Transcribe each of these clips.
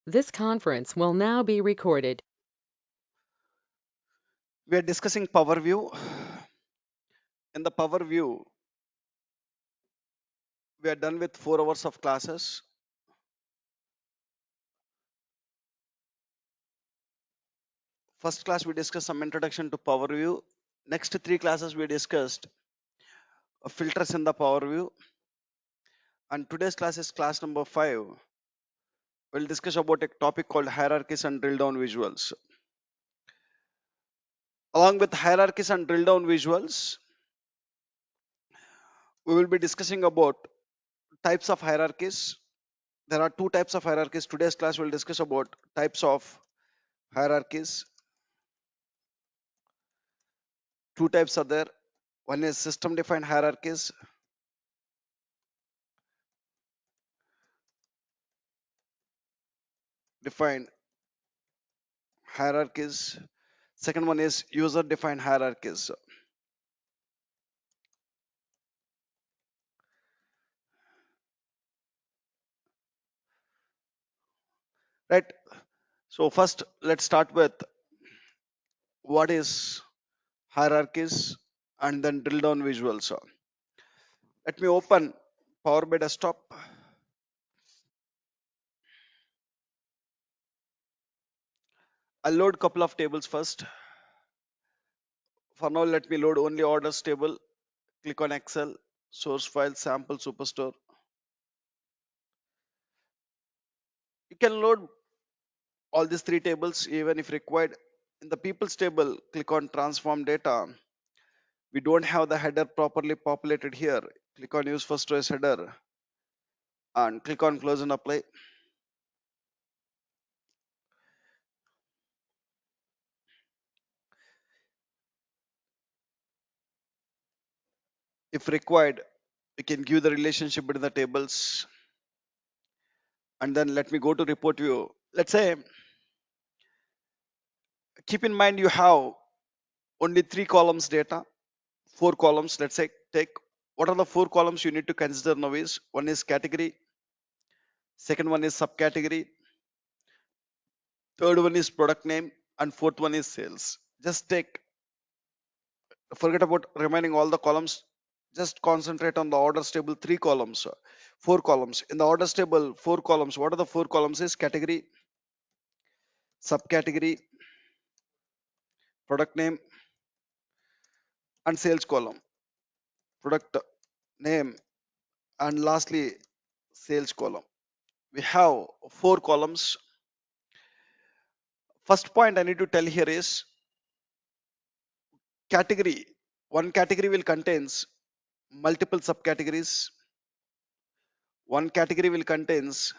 This conference will now be recorded. We are discussing Power View. In the Power View, we are done with 4 hours of classes. First class, we discussed some introduction to Power View. Next 3 classes, we discussed filters in the Power View. And today's class is class number 5. We'll discuss about a topic called hierarchies and drill down visuals. Along with hierarchies and drill down visuals, we will be discussing about types of hierarchies. There are 2 types of hierarchies. Today's class will discuss about types of hierarchies. 2 types are there. One is system defined hierarchies. Defined hierarchies. Second one is user defined hierarchies. Right. So first, let's start with what is hierarchies and then drill down visuals. Let me open Power BI desktop. I'll load couple of tables first. For now, let me load only orders table. Click on Excel, source file, sample, superstore. You can load all these 3 tables even if required. In the people's table, click on transform data. We don't have the header properly populated here. Click on use first choice header and click on close and apply. If required, we can give the relationship between the tables. And then let me go to report view. Let's say, keep in mind you have only 3 columns data, 4 columns. Let's say, take what are the 4 columns you need to consider now is one is category, second one is subcategory, third one is product name, and fourth one is sales. Just take, forget about remaining all the columns. Just concentrate on the orders table, 3 columns, 4 columns. In the orders table, 4 columns. What are the 4 columns is category, subcategory, product name, and sales column. Product name, and lastly, sales column. We have 4 columns. First point I need to tell here is category. One category will contains multiple subcategories. One category will contains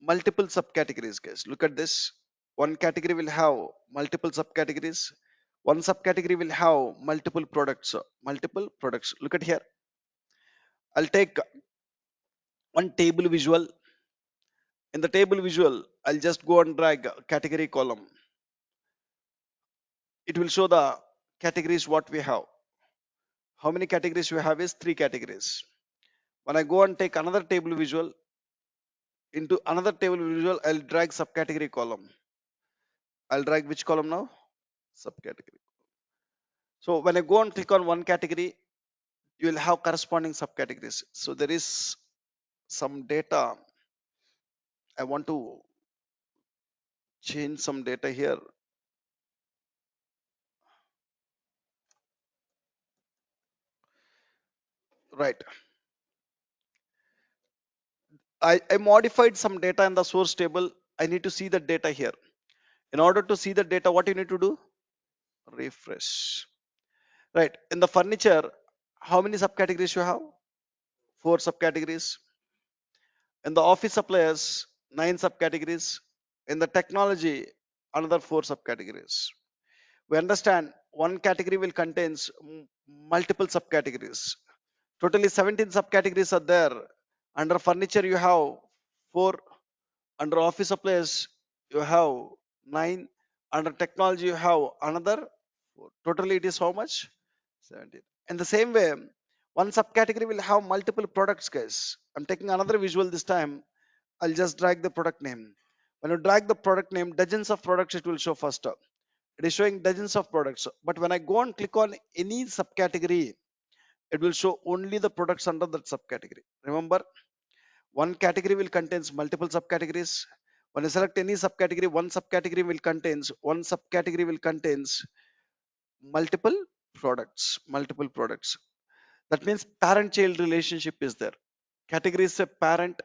multiple subcategories, guys. Look at this. One category will have multiple subcategories. One subcategory will have multiple products. Multiple products. Look at here. I'll take one table visual. In the table visual, I'll just go and drag category column. It will show the categories what we have. How many categories we have is 3 categories. When I go and take another table visual, into another table visual, I'll drag subcategory column. I'll drag which column now? Subcategory. So when I go and click on one category, you will have corresponding subcategories. So there is some data. I want to change some data here. Right. I modified some data in the source table. I need to see the data here. In order to see the data, what you need to do? Refresh. Right. In the furniture, how many subcategories you have? 4 subcategories. In the office suppliers, 9 subcategories. In the technology, another 4 subcategories. We understand one category will contains multiple subcategories. Totally 17 subcategories are there. Under furniture, you have 4. Under office supplies, you have 9. Under technology, you have another 4. Totally, it is how much? 17. In the same way, one subcategory will have multiple products, guys. I'm taking another visual this time. I'll just drag the product name. When you drag the product name, dozens of products it will show first. It is showing dozens of products. But when I go and click on any subcategory, it will show only the products under that subcategory. Remember, one category will contains multiple subcategories. When you select any subcategory, one subcategory will contains multiple multiple products. That means parent-child relationship is there. Category is a parent,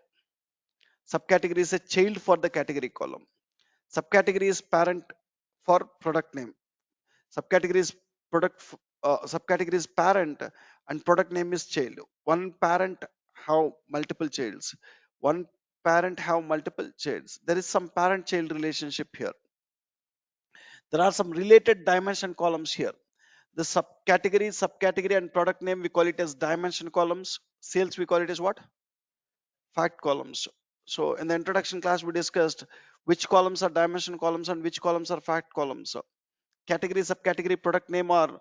subcategory is a child for the category column. Subcategory is parent for product name. Subcategory is subcategory is parent and product name is child. One parent have multiple childs. One parent have multiple childs. There is some parent-child relationship here. There are some related dimension columns here. The subcategory, and product name, we call it as dimension columns. Sales, we call it as what? Fact columns. So in the introduction class, we discussed which columns are dimension columns and which columns are fact columns. So category, subcategory, product name are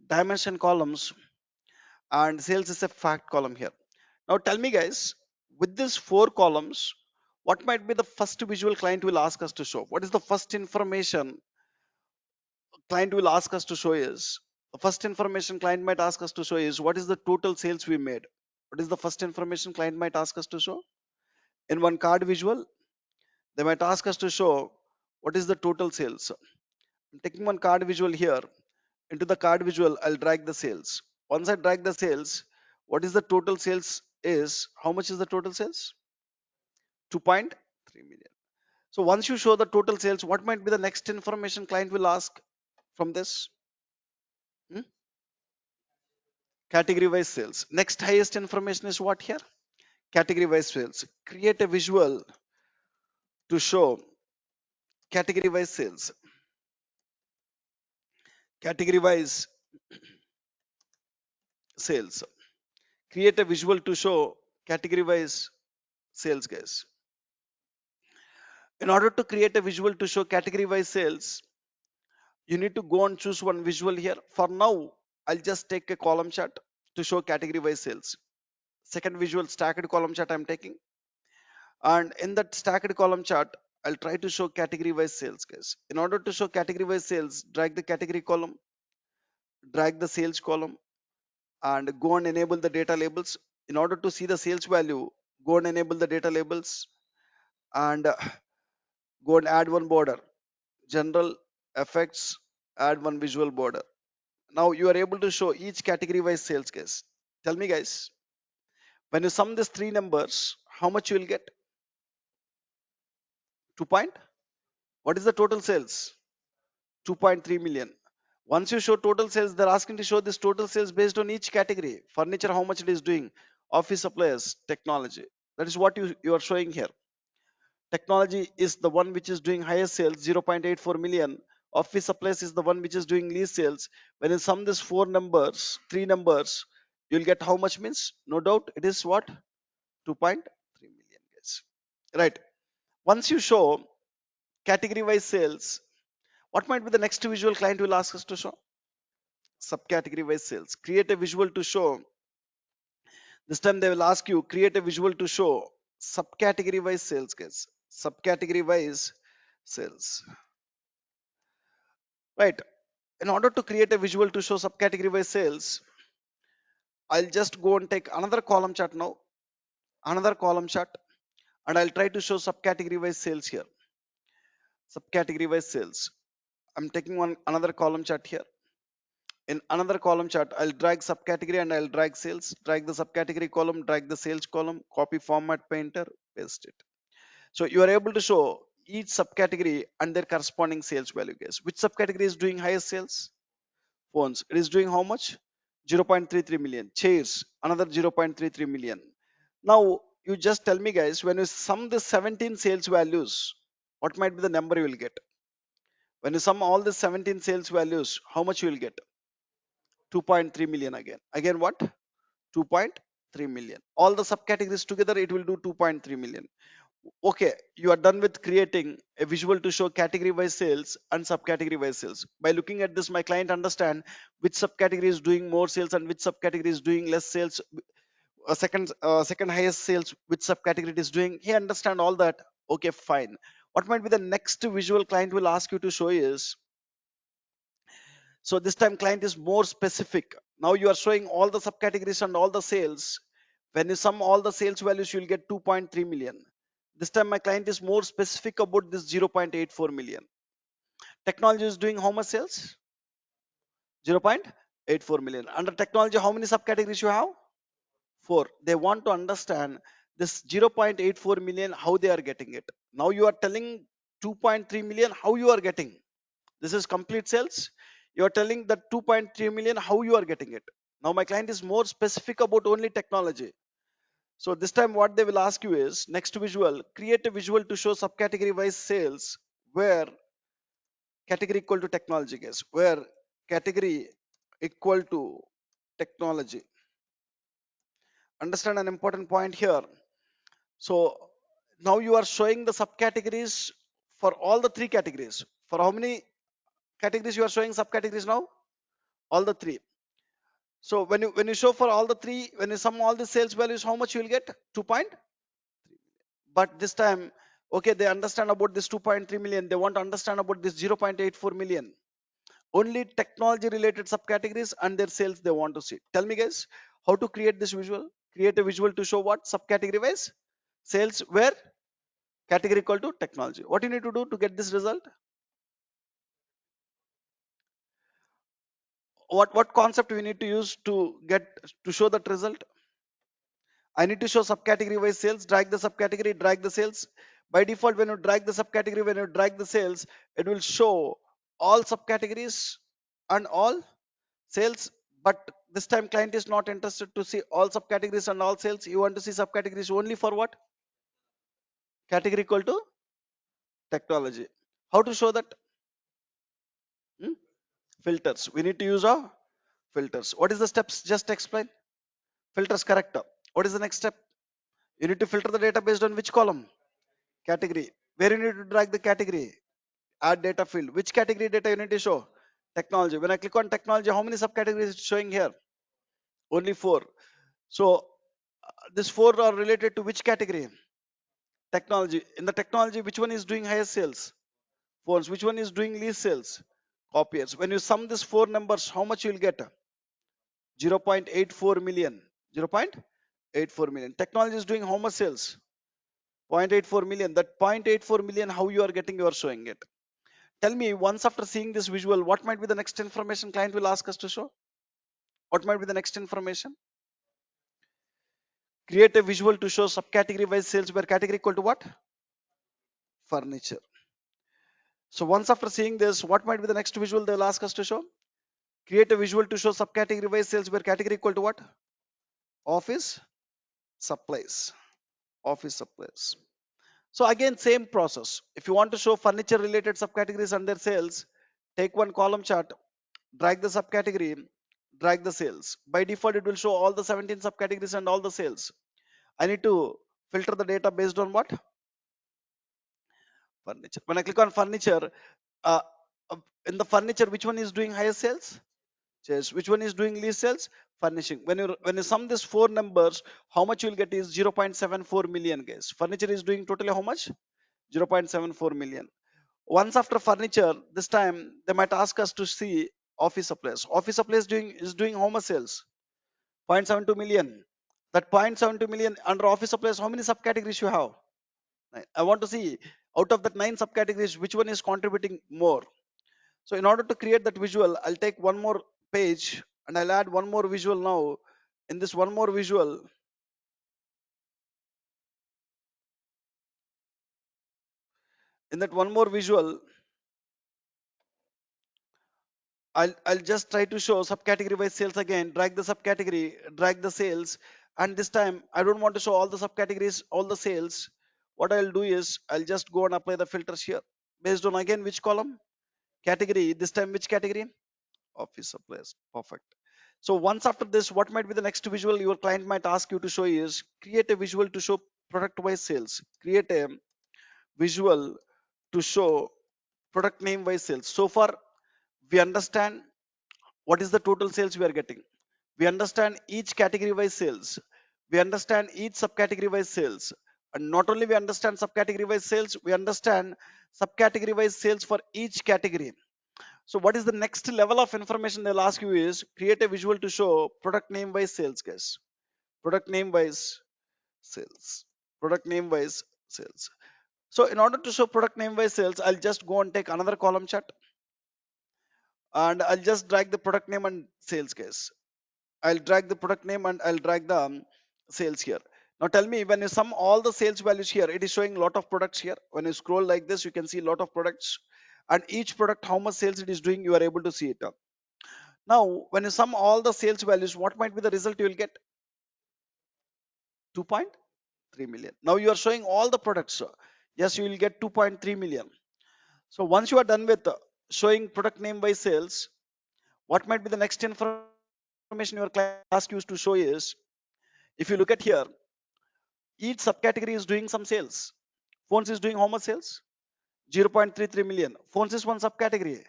dimension columns and sales is a fact column here. Now tell me guys, with these four columns, what might be the first visual client will ask us to show? What is the first information client will ask us to show is, the first information client might ask us to show is what is the total sales we made. What is the first information client might ask us to show? In one card visual, they might ask us to show what is the total sales. I'm taking one card visual here. Into the card visual, I'll drag the sales. Once I drag the sales, what is the total sales is, how much is the total sales? 2.3 million. So once you show the total sales, what might be the next information client will ask from this? Hmm? Category wise sales. Next highest information is what here? Category wise sales. Create a visual to show category wise sales. Category wise sales. Create a visual to show category wise sales, guys. In order to create a visual to show category wise sales, you need to go and choose one visual here. For now, I'll just take a column chart to show category wise sales. Second visual, stacked column chart I'm taking. And in that stacked column chart, I'll try to show category wise sales, guys. In order to show category wise sales, drag the category column, drag the sales column, and go and enable the data labels. In order to see the sales value, go and enable the data labels and go and add one border. General effects, add one visual border. Now you are able to show each category wise sales, guys. Tell me, guys, when you sum these three numbers, how much you will get? 2 point. What is the total sales? 2.3 million. Once you show total sales, they're asking to show this total sales based on each category. Furniture, how much it is doing. Office supplies, technology. That is what you are showing here. Technology is the one which is doing highest sales, 0.84 million. Office supplies is the one which is doing least sales. When you sum these three numbers, you'll get how much means? No doubt it is what? 2.3 million, guys. Right. Once you show category wise sales, what might be the next visual client will ask us to show? Subcategory wise sales. Create a visual to show. This time they will ask you create a visual to show subcategory wise sales, guys. Subcategory wise sales. Right. In order to create a visual to show subcategory wise sales, I'll just go and take another column chart now. Another column chart. And I'll try to show subcategory wise sales here. Subcategory wise sales. I'm taking another column chart here. In another column chart, I'll drag subcategory and I'll drag sales, drag the subcategory column, drag the sales column, copy format painter, paste it. So you are able to show each subcategory and their corresponding sales value, guys. Which subcategory is doing highest sales? Phones. It is doing how much? 0.33 million. Chairs, another 0.33 million. Now you just tell me, guys, when you sum the 17 sales values, what might be the number you will get? When you sum all the 17 sales values, how much you will get? 2.3 million again. Again what? 2.3 million. All the subcategories together, it will do 2.3 million. Okay, you are done with creating a visual to show category wise sales and subcategory wise sales. By looking at this, my client understand which subcategory is doing more sales and which subcategory is doing less sales. Second highest sales, which subcategory it is doing. He understand all that. Okay, fine. What might be the next visual client will ask you to show is, so this time client is more specific. Now you are showing all the subcategories and all the sales. When you sum all the sales values, you'll get 2.3 million. This time my client is more specific about this 0.84 million. Technology is doing how much sales? 0.84 million. Under technology, how many subcategories you have? Four. They want to understand this 0.84 million, how they are getting it. Now you are telling 2.3 million, how you are getting. This is complete sales. You are telling that 2.3 million, how you are getting it. Now my client is more specific about only technology. So this time what they will ask you is, next visual, create a visual to show subcategory wise sales where category equal to technology, guys, where category equal to technology. Understand an important point here. So now you are showing the subcategories for all the three categories. For how many categories you are showing subcategories now? All the three. So when you show for all the three, when you sum all the sales values, how much you will get? 2 point. But this time, okay, they understand about this 2.3 million. They want to understand about this 0.84 million. Only technology related subcategories and their sales they want to see. Tell me guys, how to create this visual? Create a visual to show what? Subcategory wise sales where category equal to technology. What you need to do to get this result? What concept we need to use to get to show that result? I need to show subcategory wise sales, drag the subcategory, drag the sales. By default, when you drag the subcategory, when you drag the sales, it will show all subcategories and all sales. But this time client is not interested to see all subcategories and all sales. You want to see subcategories only for what? Category equal to technology. How to show that? Hmm? Filters. We need to use our filters. What is the steps? Just explain. Filters correct. What is the next step? You need to filter the data based on which column? Category. Where you need to drag the category? Add data field. Which category data you need to show? Technology. When I click on technology, how many subcategories is showing here? Only four. So these four are related to which category? Technology. In the technology, which one is doing highest sales? Phones. Which one is doing least sales? Copiers. When you sum these four numbers, how much you will get? 0.84 million. 0.84 million. Technology is doing how much sales? 0.84 million. That 0.84 million, how you are getting, you are showing it. Tell me, once after seeing this visual, what might be the next information client will ask us to show? What might be the next information? Create a visual to show subcategory wise sales where category equal to what? Furniture. So once after seeing this, what might be the next visual they'll ask us to show? Create a visual to show subcategory wise sales where category equal to what? Office supplies. Office supplies. So again, same process. If you want to show furniture related subcategories and their sales, take one column chart, drag the subcategory, drag the sales. By default, it will show all the 17 subcategories and all the sales. I need to filter the data based on what? Furniture. When I click on furniture, uh, uh, in the furniture, which one is doing highest sales? Chairs. Which one is doing least sales? Furnishing. When you sum these four numbers, how much you will get is 0.74 million, guys. Furniture is doing totally how much? 0.74 million. Once after furniture, this time they might ask us to see office supplies. Office supplies is doing how much sales? 0.72 million. That 0.72 million under office supplies, how many subcategories you have? Nine. I want to see out of that nine subcategories, which one is contributing more. So in order to create that visual, I'll take one more page and I'll add one more visual now. In this one more visual, in that one more visual, I'll just try to show subcategory wise sales again. Drag the subcategory, drag the sales, and this time I don't want to show all the subcategories, all the sales. What I'll do is I'll just go and apply the filters here based on again which column? Category. This time which category? Office supplies. Perfect. So once after this, what might be the next visual your client might ask you to show is create a visual to show product wise sales. Create a visual to show product name wise sales. So far, we understand what is the total sales we are getting. We understand each category wise sales. We understand each subcategory wise sales. And not only we understand subcategory wise sales, we understand subcategory wise sales for each category. So what is the next level of information they'll ask you is create a visual to show product name wise sales, guys. Product name wise sales. Product name wise sales. So in order to show product name wise sales, I'll just go and take another column chart and I'll just drag the product name and sales, guys. I'll drag the product name and I'll drag the sales here. Now tell me, when you sum all the sales values here, it is showing a lot of products here. When you scroll like this, you can see a lot of products, and each product, how much sales it is doing, you are able to see it. Now, when you sum all the sales values, what might be the result you will get? 2.3 million. Now you are showing all the products. Yes, you will get 2.3 million. So once you are done with showing product name by sales, what might be the next information your client ask you to show is, if you look at here, each subcategory is doing some sales. Phones is doing how much sales? 0.33 million. Phones is one subcategory.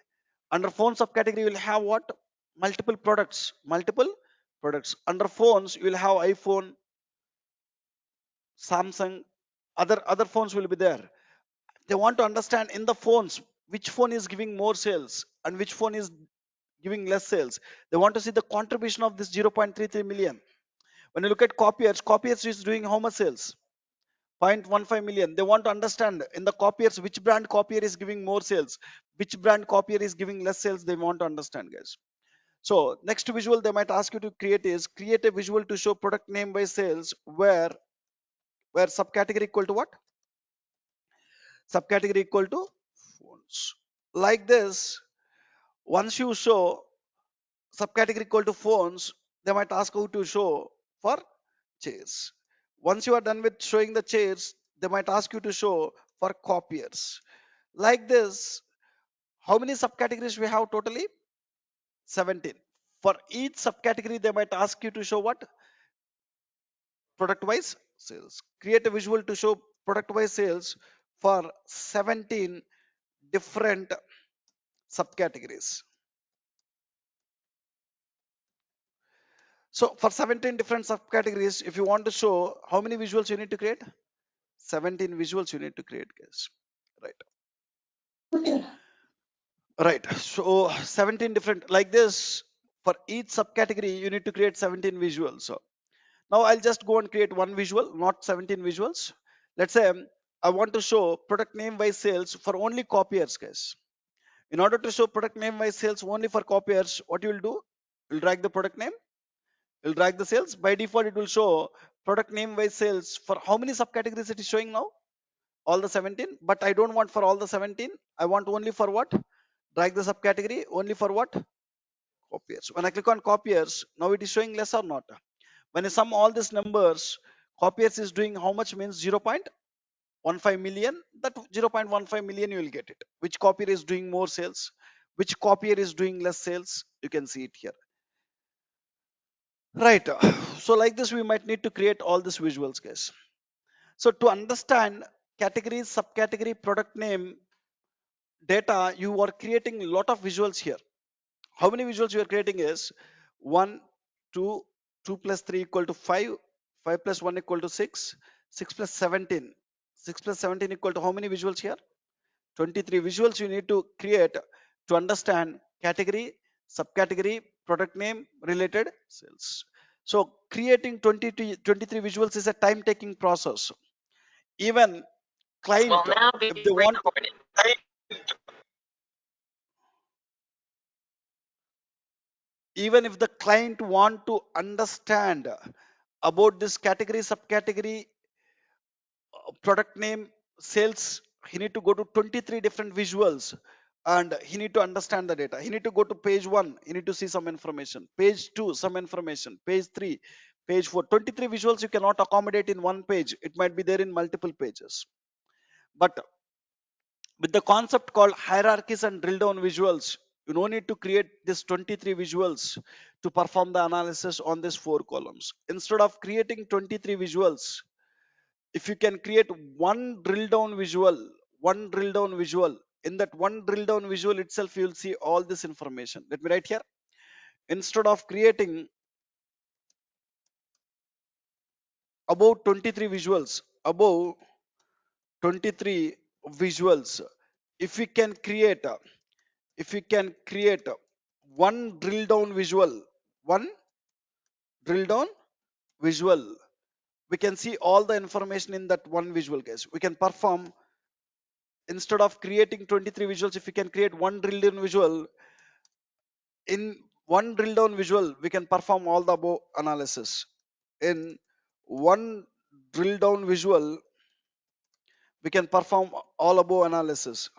Under phone subcategory, you will have what? Multiple products. Multiple products. Under phones, you will have iPhone, Samsung, other phones will be there. They want to understand in the phones which phone is giving more sales and which phone is giving less sales. They want to see the contribution of this 0.33 million. When you look at copiers is doing how much sales? 0.15 million. They want to understand in the copiers which brand copier is giving more sales, which brand copier is giving less sales. They want to understand, guys. So next visual they might ask you to create is create a visual to show product name by sales where subcategory equal to what? Subcategory equal to phones. Like this, once you show subcategory equal to phones, they might ask you to show for chairs. Once you are done with showing the chairs, they might ask you to show for copiers. Like this, how many subcategories we have totally? 17. For each subcategory, they might ask you to show what? Product wise sales. Create a visual to show product wise sales for 17 different subcategories. So for 17 different subcategories, if you want to show how many visuals you need to create? 17 visuals you need to create, guys. Right. Right. So 17 different like this. For each subcategory, you need to create 17 visuals. So now I'll just go and create one visual, not 17 visuals. Let's say I want to show product name by sales for only copiers, guys. In order to show product name by sales only for copiers, what you will do? You'll drag the product name, you'll drag the sales. By default, it will show product name by sales for how many subcategories it is showing now? All the 17. But I don't want for all the 17. I want only for what? Drag the subcategory only for what? Copiers. When I click on copiers, now it is showing less or not. When I sum all these numbers, copiers is doing how much means 0.15 million. That 0.15 million you will get it. Which copier is doing more sales? Which copier is doing less sales? You can see it here. Right. So like this, we might need to create all these visuals, guys. So to understand category, subcategory, product name, data, you are creating a lot of visuals here. How many visuals you are creating is 1, 2, 2 plus 3 equal to 5, 5 plus 1 equal to 6, 6 plus 17. 6 plus 17 equal to how many visuals here? 23 visuals you need to create to understand category, subcategory, product name, related sales. So creating 23 visuals is a time taking process. Even client, Will now be if they want to, recorded. even if the client want to understand about this category, subcategory, product name, sales, he need to go to 23 different visuals and he need to understand the data. He need to go to page 1, he need to see some information, page 2 some information, page 3, page 4. 23 visuals you cannot accommodate in one page, it might be there in multiple pages. But with the concept called hierarchies and drill down visuals, you no need to create this 23 visuals to perform the analysis on these 4 columns. Instead of creating 23 visuals, if you can create one drill down visual, one drill down visual, in that one drill down visual itself you will see all this information. Let me write here, instead of creating above 23 visuals, above 23 visuals, if we can create, if we can create one drill down visual, one drill down visual, we can see all the information in that one visual, guys. We can perform, instead of creating 23 visuals, if we can create one drill down visual, in one drill down visual we can perform all the above analysis. In one drill down visual we can perform all above analysis.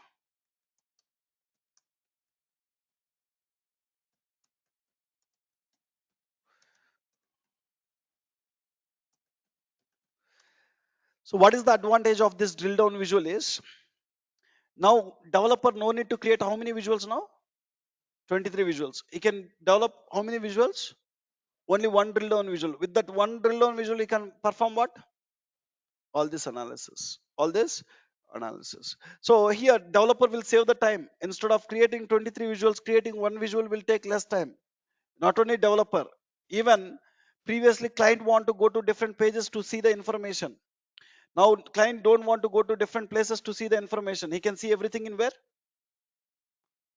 So what is the advantage of this drill down visual is, now developer no need to create how many visuals now, 23 visuals. He can develop how many visuals, only one drill down visual. With that one drill down visual he can perform what, all this analysis, all this analysis. So here developer will save the time. Instead of creating 23 visuals, creating one visual will take less time. Not only developer, even previously client want to go to different pages to see the information. Now client don't want to go to different places to see the information. He can see everything in where,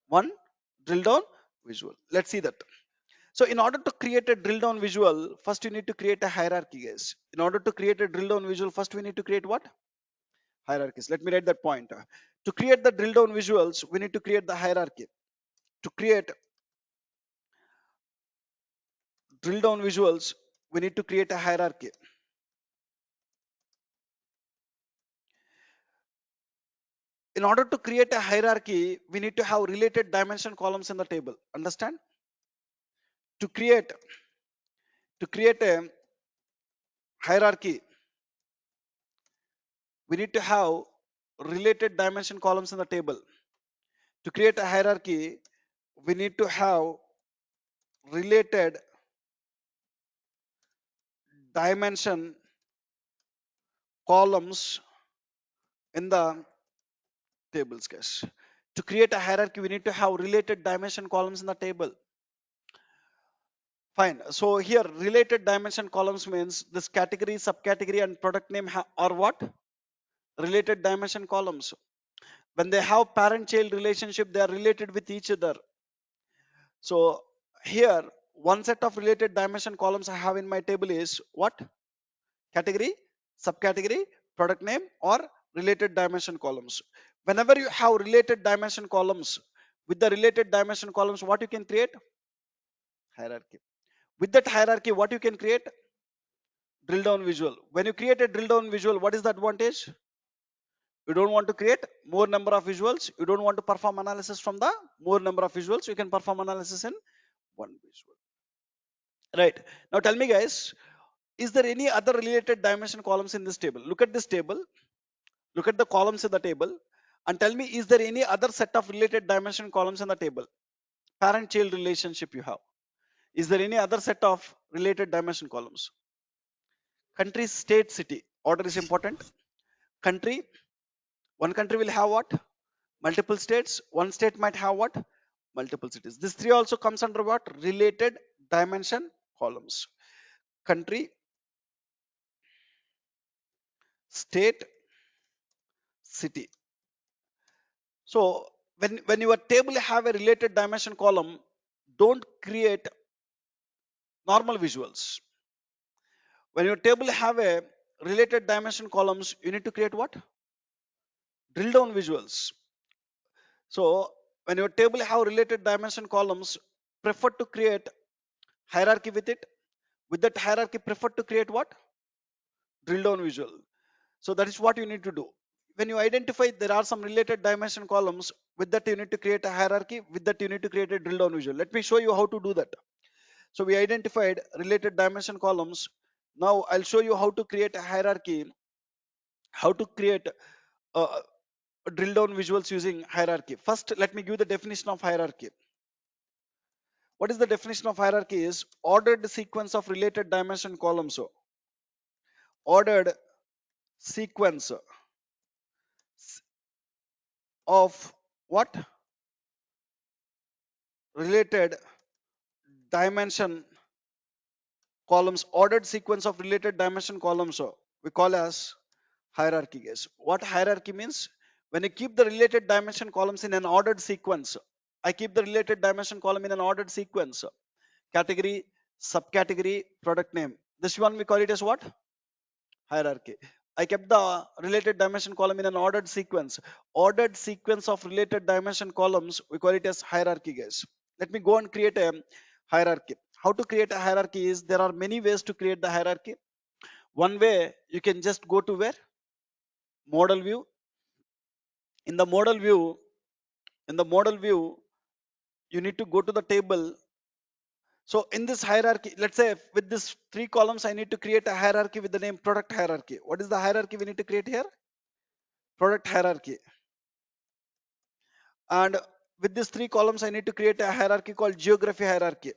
one drill down visual. Let's see that. So in order to create a drill down visual, first you need to create a hierarchy, guys. In order to create a drill down visual, first we need to create what, hierarchies. Let me write that point. To create the drill down visuals, we need to create the hierarchy. To create drill down visuals, we need to create a hierarchy. In order to create a hierarchy, we need to have related dimension columns in the table. Understand? To create a hierarchy, we need to have related dimension columns in the table. To create a hierarchy, we need to have related dimension columns in the tables, guys. To create a hierarchy, we need to have related dimension columns in the table. Fine. So here related dimension columns means this category, subcategory and product name are what? Related dimension columns. When they have parent child relationship, they are related with each other. So here one set of related dimension columns I have in my table is what? Category, subcategory, product name or related dimension columns. Whenever you have related dimension columns, with the related dimension columns, what you can create? Hierarchy. With that hierarchy, what you can create? Drill down visual. When you create a drill down visual, what is the advantage? You don't want to create more number of visuals. You don't want to perform analysis from the more number of visuals. You can perform analysis in one visual. Right. Now tell me guys, is there any other related dimension columns in this table? Look at this table. Look at the columns in the table and tell me, is there any other set of related dimension columns in the table? Parent child relationship you have. Is there any other set of related dimension columns? Country, state, city. Order is important. Country, one country will have what? Multiple states. One state might have what? Multiple cities. This three also comes under what? Related dimension columns. Country, state, city. So when your table have a related dimension column, don't create normal visuals. When your table have a related dimension columns, you need to create what? Drill down visuals. So when your table have related dimension columns, prefer to create hierarchy with it. With that hierarchy, prefer to create what? Drill down visual. So that is what you need to do. When you identify there are some related dimension columns, with that you need to create a hierarchy. With that you need to create a drill down visual. Let me show you how to do that. So we identified related dimension columns. Now I'll show you how to create a hierarchy, how to create uh, drill down visuals using hierarchy. First, let me give the definition of hierarchy. What is the definition of hierarchy? Is ordered sequence of related dimension columns. So ordered sequence of what? Related dimension columns, ordered sequence of related dimension columns, we call as hierarchy, guys. What hierarchy means? When you keep the related dimension columns in an ordered sequence, I keep the related dimension column in an ordered sequence, category, subcategory, product name. This one we call it as what? Hierarchy. I kept the related dimension column in an ordered sequence. Ordered sequence of related dimension columns, we call it as hierarchy, guys. Let me go and create a hierarchy. How to create a hierarchy is, there are many ways to create the hierarchy. One way, you can just go to where? Model view. In the model view, in the model view, you need to go to the table. So in this hierarchy, let's say with this three columns, I need to create a hierarchy with the name product hierarchy. What is the hierarchy we need to create here? Product hierarchy. And with these three columns, I need to create a hierarchy called geography hierarchy.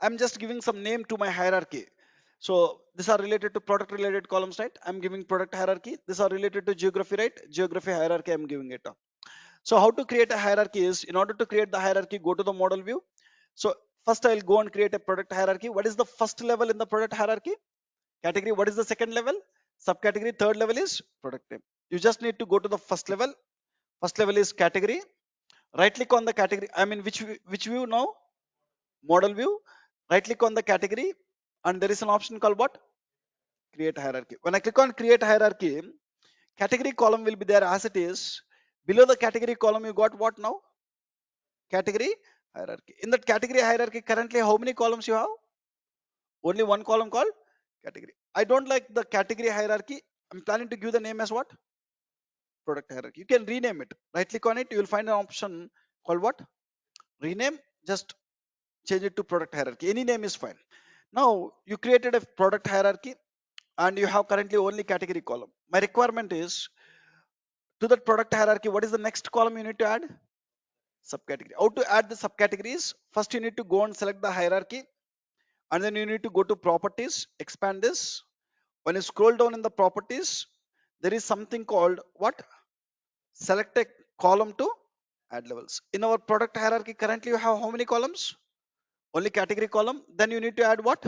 I'm just giving some name to my hierarchy. So these are related to product related columns, right? I'm giving product hierarchy. These are related to geography, right? Geography hierarchy, I'm giving it. So how to create a hierarchy is, in order to create the hierarchy, go to the model view. So first I'll go and create a product hierarchy. What is the first level in the product hierarchy? Category. What is the second level? Subcategory. Third level is product name. You just need to go to the first level. First level is category. Right click on the category. I mean, which view now? Model view. Right click on the category, and there is an option called what? Create hierarchy. When I click on create hierarchy, category column will be there as it is. Below the category column, you got what now? Category hierarchy. In that category hierarchy, currently how many columns you have? Only one column called category. I don't like the category hierarchy. I'm planning to give the name as what? Product hierarchy. You can rename it. Right click on it, you will find an option called what? Rename. Just change it to product hierarchy. Any name is fine. Now you created a product hierarchy and you have currently only category column. My requirement is, to that product hierarchy, what is the next column you need to add? Subcategory. How to add the subcategories? First you need to go and select the hierarchy, and then you need to go to properties, expand this. When you scroll down in the properties, there is something called what? Select a column to add levels. In our product hierarchy, currently you have how many columns? Only category column. Then you need to add what?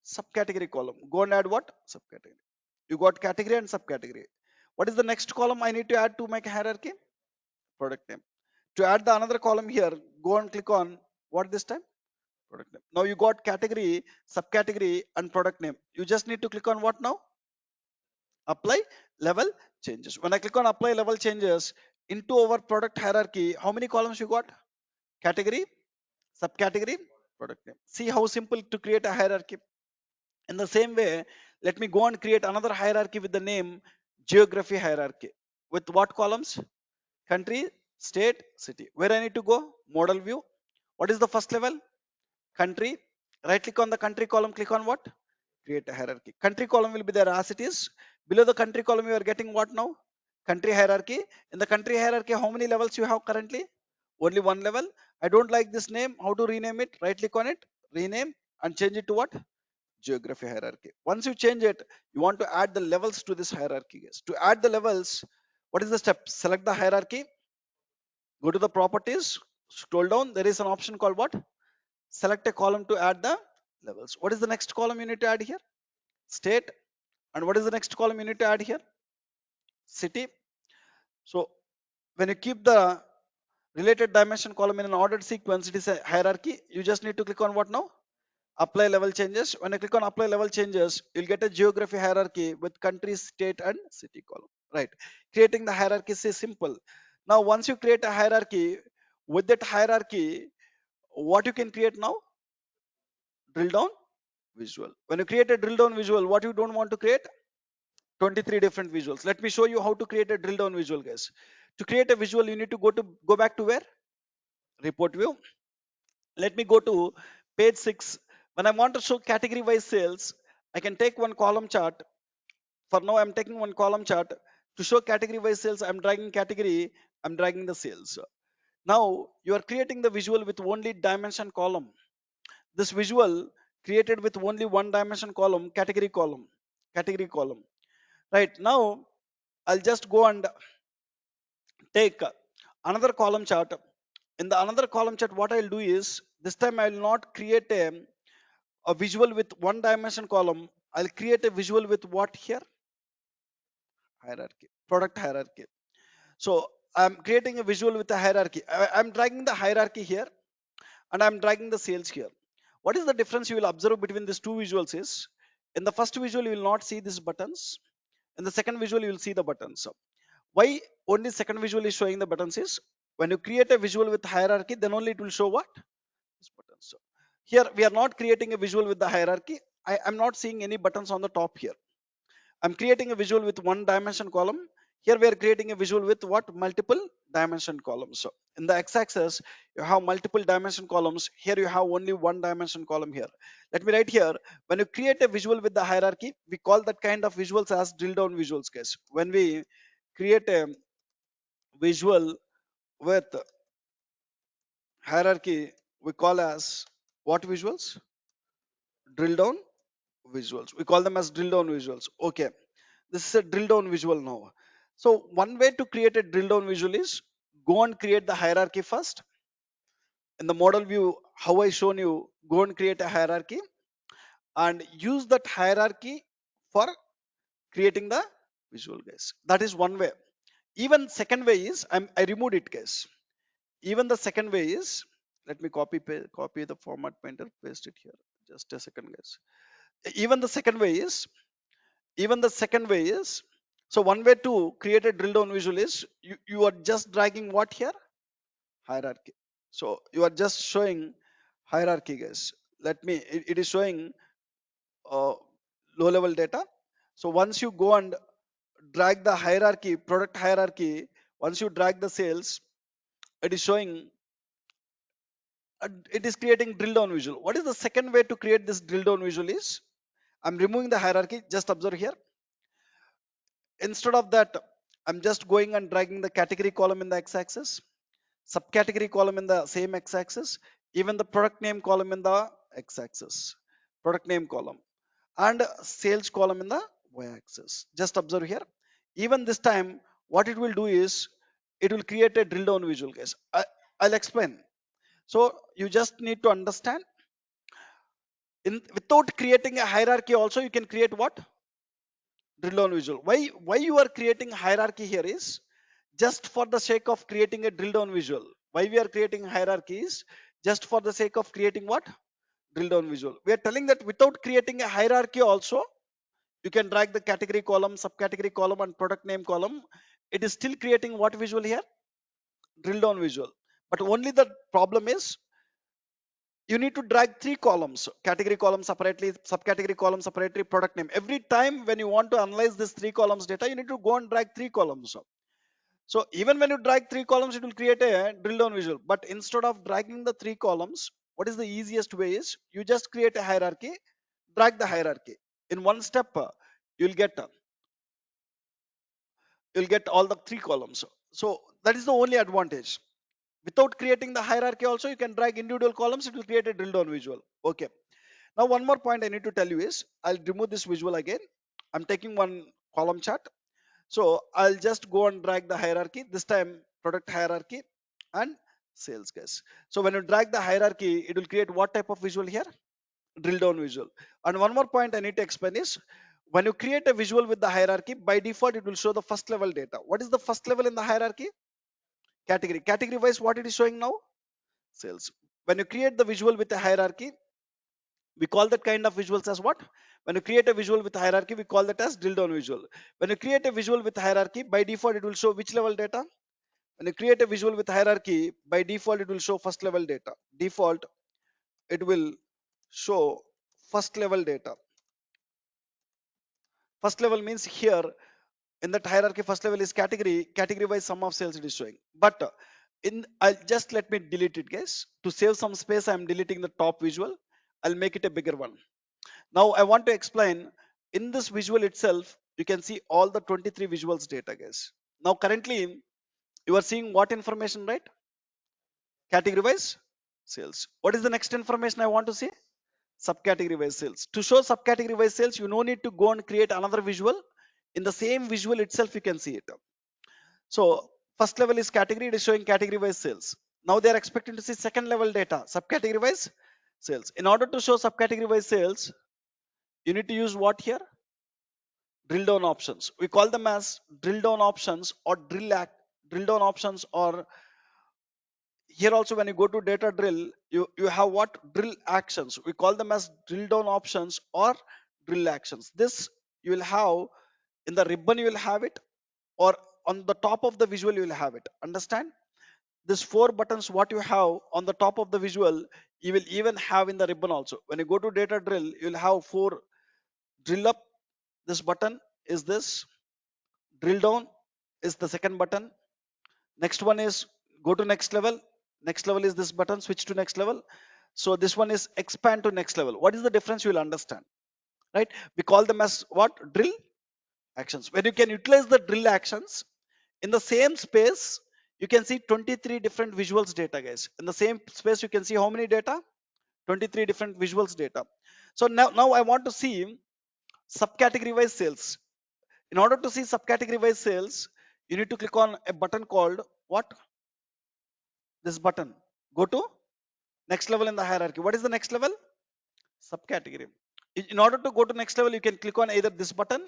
Subcategory column. Go and add what? Subcategory. You got category and subcategory. What is the next column I need to add to my hierarchy? Product name. To add the another column here, go and click on what this time? Product name. Now you got category, subcategory, and product name. You just need to click on what now? Apply level changes. When I click on apply level changes, into our product hierarchy, how many columns you got? Category, subcategory, product name. See how simple to create a hierarchy. In the same way, let me go and create another hierarchy with the name geography hierarchy. With what columns? Country, state, city. Where I need to go? Model view. What is the first level? Country. Right click on the country column, click on what? Create a hierarchy. Country column will be there as it is. Below the country column, you are getting what now? Country hierarchy. In the country hierarchy, how many levels you have currently? Only one level. I don't like this name. How to rename it? Right click on it, rename, and change it to what? Geography hierarchy. Once you change it, you want to add the levels to this hierarchy, guys. To add the levels, what is the step? Select the hierarchy, go to the properties, scroll down, there is an option called what? Select a column to add the levels. What is the next column you need to add here? State. And what is the next column you need to add here? City. So when you keep the related dimension column in an ordered sequence, it is a hierarchy. You just need to click on what now? Apply level changes. When I click on apply level changes, you'll get a geography hierarchy with country, state, and city column. Right. Creating the hierarchy is simple. Now, once you create a hierarchy, with that hierarchy, what you can create now? Drill down visual. When you create a drill down visual, what you don't want to create? 23 different visuals. Let me show you how to create a drill down visual, guys. To create a visual, you need to go back to where? Report view. Let me go to page 6. When I want to show category wise sales, I can take one column chart. For now, I'm taking one column chart. To show category wise sales, I'm dragging category, I'm dragging the sales. Now you are creating the visual with only dimension column. This visual created with only one dimension column, category column, category column. Right now, I'll just go and take another column chart. In the another column chart, what I'll do is this time I will not create a visual with one dimension column. I'll create a visual with what here? Hierarchy, product hierarchy. So I'm creating a visual with a hierarchy. I'm dragging the hierarchy here and I'm dragging the sales here. What is the difference you will observe between these two visuals is, in the first visual you will not see these buttons. In the second visual you will see the buttons. So why only second visual is showing the buttons is, when you create a visual with hierarchy, then only it will show what? This button. So here we are not creating a visual with the hierarchy. I am not seeing any buttons on the top here. I'm creating a visual with one dimension column. Here we are creating a visual with what? Multiple dimension columns. So in the x-axis, you have multiple dimension columns. Here you have only one dimension column here. Let me write here. When you create a visual with the hierarchy, we call that kind of visuals as drill down visuals, guys. When we create a visual with hierarchy, we call as what visuals? Drill down visuals. We call them as drill down visuals. Okay. This is a drill down visual now. So one way to create a drill down visual is go and create the hierarchy first. In the model view, how I shown you, go and create a hierarchy and use that hierarchy for creating the visual, guys. That is one way. Even second way is, I removed it, guys. Even the second way is, let me copy the format painter, paste it here. Just a second, guys. Even the second way is, even the second way is, so one way to create a drill down visual is, you are just dragging what here? Hierarchy. So you are just showing hierarchy, guys. It is showing uh, low level data. So once you go and drag the hierarchy, product hierarchy, once you drag the sales, it is showing, it is creating drill down visual. What is the second way to create this drill down visual is, I'm removing the hierarchy. Just observe here. Instead of that, I'm just going and dragging the category column in the x-axis, subcategory column in the same x-axis, even the product name column in the x-axis, product name column, and sales column in the y-axis. Just observe here. Even this time, what it will do is, it will create a drill down visual, guys. I'll explain. So you just need to understand. Without creating a hierarchy, also you can create what? Drill down visual. Why you are creating hierarchy here is just for the sake of creating a drill down visual. Why we are creating hierarchies? Just for the sake of creating what? Drill down visual. We are telling that without creating a hierarchy also, you can drag the category column, subcategory column, and product name column. It is still creating what visual here? Drill down visual. But only the problem is, you need to drag three columns: category column separately, subcategory column separately, product name. Every time when you want to analyze this three columns data, you need to go and drag three columns. So even when you drag three columns, it will create a drill down visual. But instead of dragging the three columns, what is the easiest way is, you just create a hierarchy, drag the hierarchy. In one step, you'll get uh, you'll get all the three columns. So that is the only advantage. Without creating the hierarchy also, you can drag individual columns, it will create a drill down visual. Okay. Now one more point I need to tell you is, I'll remove this visual again. I'm taking one column chart. So I'll just go and drag the hierarchy, this time product hierarchy and sales, guys. So when you drag the hierarchy, it will create what type of visual here? Drill down visual. And one more point I need to explain is, when you create a visual with the hierarchy, by default it will show the first level data. What is the first level in the hierarchy? Category. Category wise, what it is showing now? Sales. When you create the visual with a hierarchy, we call that kind of visuals as what? When you create a visual with hierarchy, we call that as drill down visual. When you create a visual with hierarchy, by default it will show which level data? When you create a visual with hierarchy, by default it will show first level data. Default, it will show first level data. First level means here in that hierarchy, first level is category. Category wise sum of sales it is showing. But in, I'll just let me delete it, guys. To save some space, I'm deleting the top visual. I'll make it a bigger one. Now I want to explain, in this visual itself, you can see all the 23 visuals data, guys. Now currently you are seeing what information, right? Category wise sales. What is the next information I want to see? Subcategory wise sales. To show subcategory wise sales, you no need to go and create another visual. In the same visual itself, you can see it. So First level is category, it is showing category wise sales. Now they are expecting to see second level data, subcategory wise sales. In order to show subcategory wise sales, you need to use what here? Drill down options. We call them as drill down options or drill down options, or here also when you go to data drill, you have what? Drill actions. We call them as drill down options or drill actions. This you will have in the ribbon, you will have it, or on the top of the visual you will have it. Understand? This four buttons what you have on the top of the visual, you will even have in the ribbon also. When you go to data drill, you will have four. Drill up, this button is this. Drill down is the second button. Next one is go to next level. Next level is this button, switch to next level. So this one is expand to next level. What is the difference? You will understand, right? We call them as what? Drill actions. When you can utilize the drill actions in the same space, you can see 23 different visuals data, guys. In the same space, you can see how many data? 23 different visuals data. So now I want to see subcategory wise sales. In order to see subcategory wise sales, you need to click on a button called what? This button. Go to next level in the hierarchy. What is the next level? Subcategory. In order to go to next level, you can click on either this button,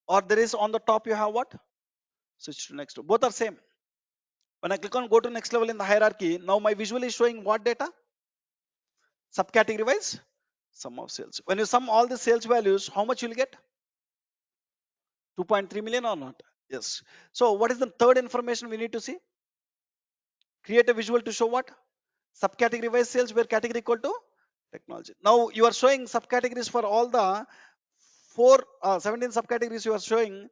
or there is on the top you have what? Switch to next. Both are same. When I click on go to next level in the hierarchy, now my visual is showing what data? Subcategory wise sum of sales. When you sum all the sales values, how much you will get? 2.3 million or not? Yes. So what is the third information we need to see? Create a visual to show what? Subcategory wise sales where category equal to technology. Now you are showing subcategories for all the 17 subcategories you are showing,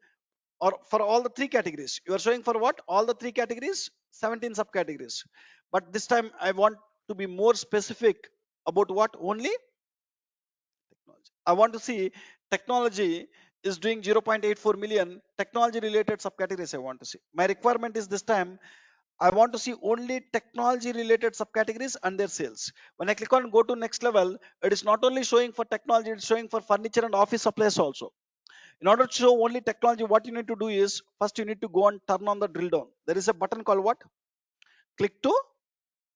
or for all the three categories. You are showing for what? All the three categories, 17 subcategories. But this time I want to be more specific about what? Only technology. I want to see technology is doing 0.84 million technology related subcategories. I want to see. My requirement is this time I want to see only technology related subcategories and their sales. When I click on go to next level, it is not only showing for technology, it's showing for furniture and office supplies also. In order to show only technology, what you need to do is first you need to go and turn on the drill down. There is a button called what? Click to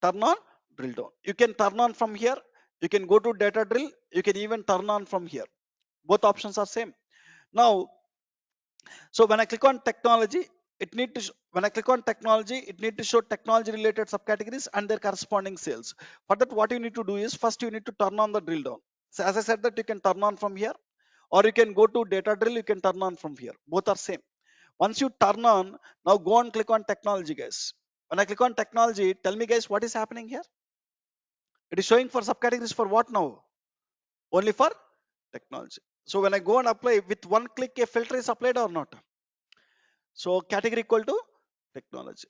turn on drill down. You can turn on from here. You can go to data drill. You can even turn on from here. Both options are same. Now, so when I click on technology, when I click on technology, it need to show technology related subcategories and their corresponding sales. For that, what you need to do is first you need to turn on the drill down. So as I said that you can turn on from here, or you can go to data drill, you can turn on from here. Both are same. Once you turn on, now go and click on technology, guys. When I click on technology, tell me guys what is happening here. It is showing for subcategories for what now? Only for technology. So when I go and apply with one click, a filter is applied or not? So category equal to technology.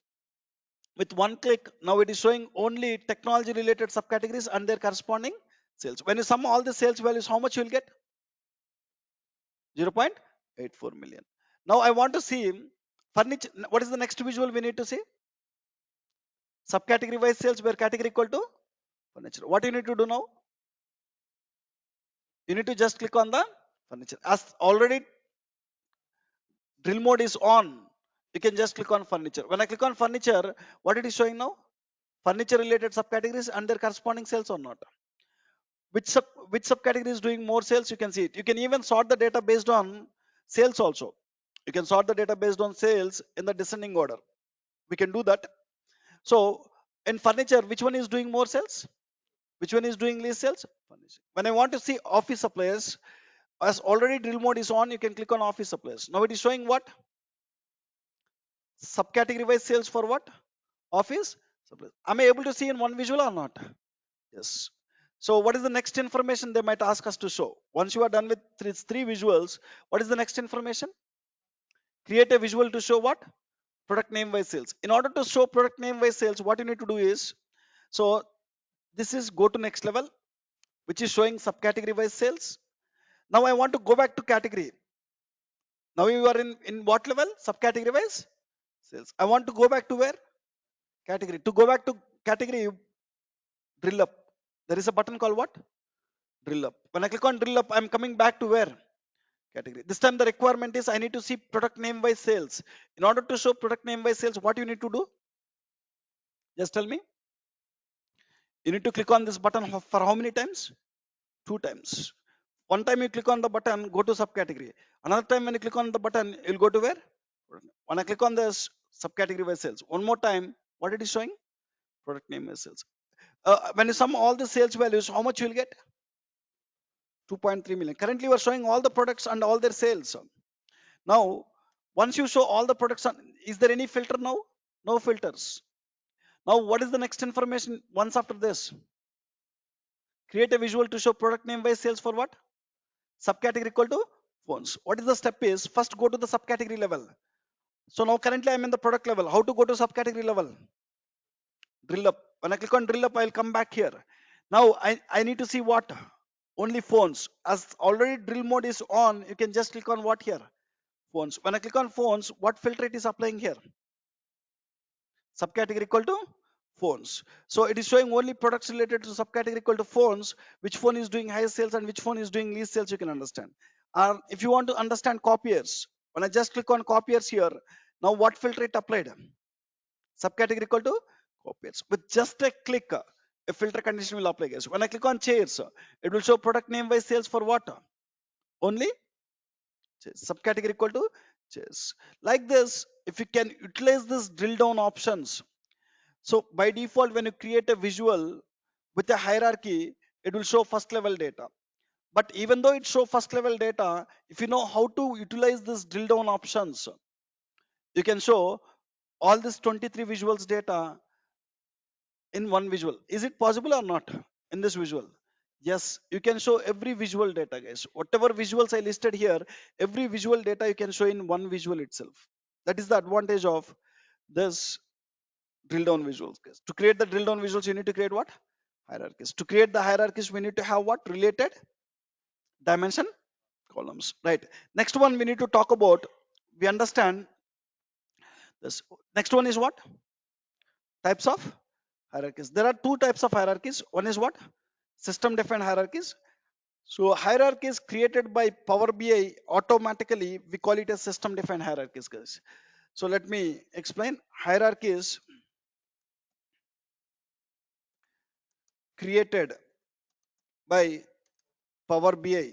With one click, now it is showing only technology related subcategories and their corresponding sales. When you sum all the sales values, how much you will get? 0.84 million. Now I want to see furniture. What is the next visual we need to see? Subcategory wise sales where category equal to furniture. What you need to do now? You need to just click on the furniture. As already drill mode is on, you can just click on furniture. When I click on furniture, what it is showing now? Furniture related subcategories and their corresponding sales or not? Which subcategory is doing more sales? You can see it. You can even sort the data based on sales also. You can sort the data based on sales in the descending order. We can do that. So in furniture, which one is doing more sales? Which one is doing least sales? Furniture. When I want to see office supplies, as already drill mode is on, you can click on office supplies. Now it is showing what? Subcategory wise sales for what? Office supplies. Am I able to see in one visual or not? Yes. So what is the next information they might ask us to show? Once you are done with three visuals, what is the next information? Create a visual to show what? Product name wise sales. In order to show product name wise sales, what you need to do is, so this is go to next level, which is showing subcategory wise sales. Now I want to go back to category. Now you are in what level? Subcategory wise sales. I want to go back to where? Category. To go back to category, you drill up. There is a button called what? Drill up. When I click on drill up, I'm coming back to where? category. This time the requirement is I need to see product name by sales. In order to show product name by sales, what you need to do? Just tell me. You need to click on this button for how many times? Two times. One time you click on the button, go to subcategory. Another time when you click on the button, you'll go to where? When I click on this subcategory by sales, one more time, what it is showing? Product name by sales. When you sum all the sales values, how much you will get? 2.3 million. Currently, we are showing all the products and all their sales. Now, once you show all the products, is there any filter now? No filters. Now, what is the next information once after this? Create a visual to show product name by sales for what? Subcategory equal to phones. What is the step is? First go to the subcategory level. So now currently I'm in the product level. How to go to subcategory level? Drill up. When I click on drill up, I'll come back here. Now I need to see what? Only phones. As already drill mode is on, you can just click on what here? Phones. When I click on phones, what filter it is applying here? Subcategory equal to phones. So it is showing only products related to subcategory equal to phones. Which phone is doing higher sales and which phone is doing least sales, you can understand. If you want to understand copiers, when I just click on copiers here, now what filter it applied? Subcategory equal to copiers. With just a click, a filter condition will apply, guys. When I click on chairs, it will show product name by sales for what? Only chairs. Subcategory equal to chairs. Like this, if you can utilize this drill down options, so by default, when you create a visual with a hierarchy, it will show first level data. But even though it show first level data, if you know how to utilize this drill down options, you can show all this 23 visuals data in one visual. Is it possible or not in this visual? Yes, you can show every visual data, guys. Whatever visuals I listed here, every visual data you can show in one visual itself. That is the advantage of this drill down visuals, guys. To create the drill down visuals, you need to create what? Hierarchies. To create the hierarchies, we need to have what? Related dimension columns, right? Next one we need to talk about, we understand this. Next one is what? Types of hierarchies. There are two types of hierarchies. One is what? System defined hierarchies. So hierarchies created by Power BI automatically, we call it as system defined hierarchies, guys. So let me explain. Hierarchies created by Power BI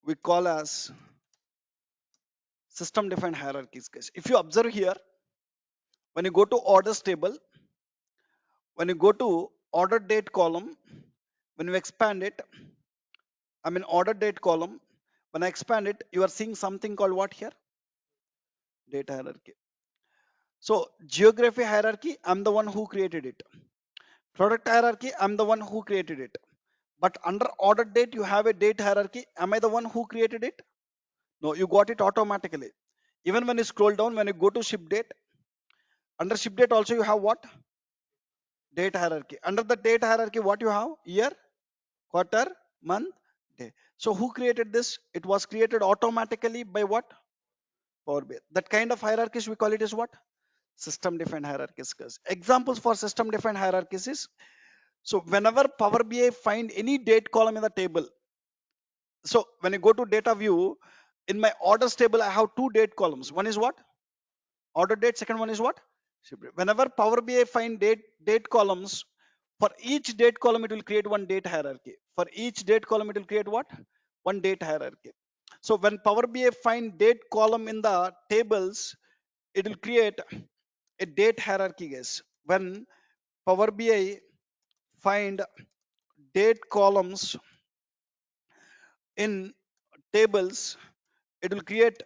we call as system defined hierarchies, guys. If you observe here, when you go to orders table, when you go to order date column, when you expand it, I mean order date column, when I expand it, you are seeing something called what here? Date hierarchy. So geography hierarchy, I'm the one who created it. Product hierarchy, I'm the one who created it. But under order date, you have a date hierarchy. Am I the one who created it? No, you got it automatically. Even when you scroll down, when you go to ship date, under ship date also you have what? Date hierarchy. Under the date hierarchy, what you have? Year, quarter, month, day. So who created this? It was created automatically by what? Power BI. That kind of hierarchies we call it as what? System defined hierarchies. Guys. Examples for system defined hierarchies is, so whenever Power BI find any date column in the table, so when you go to data view, in my orders table, I have two date columns. One is what? Order date. Second one is what? Ship date. Whenever Power BI find date columns, for each date column, it will create one date hierarchy. For each date column, it will create what? One date hierarchy. So when Power BI find date column in the tables, it will create a date hierarchy, guys. When Power BI find date columns in tables, it will create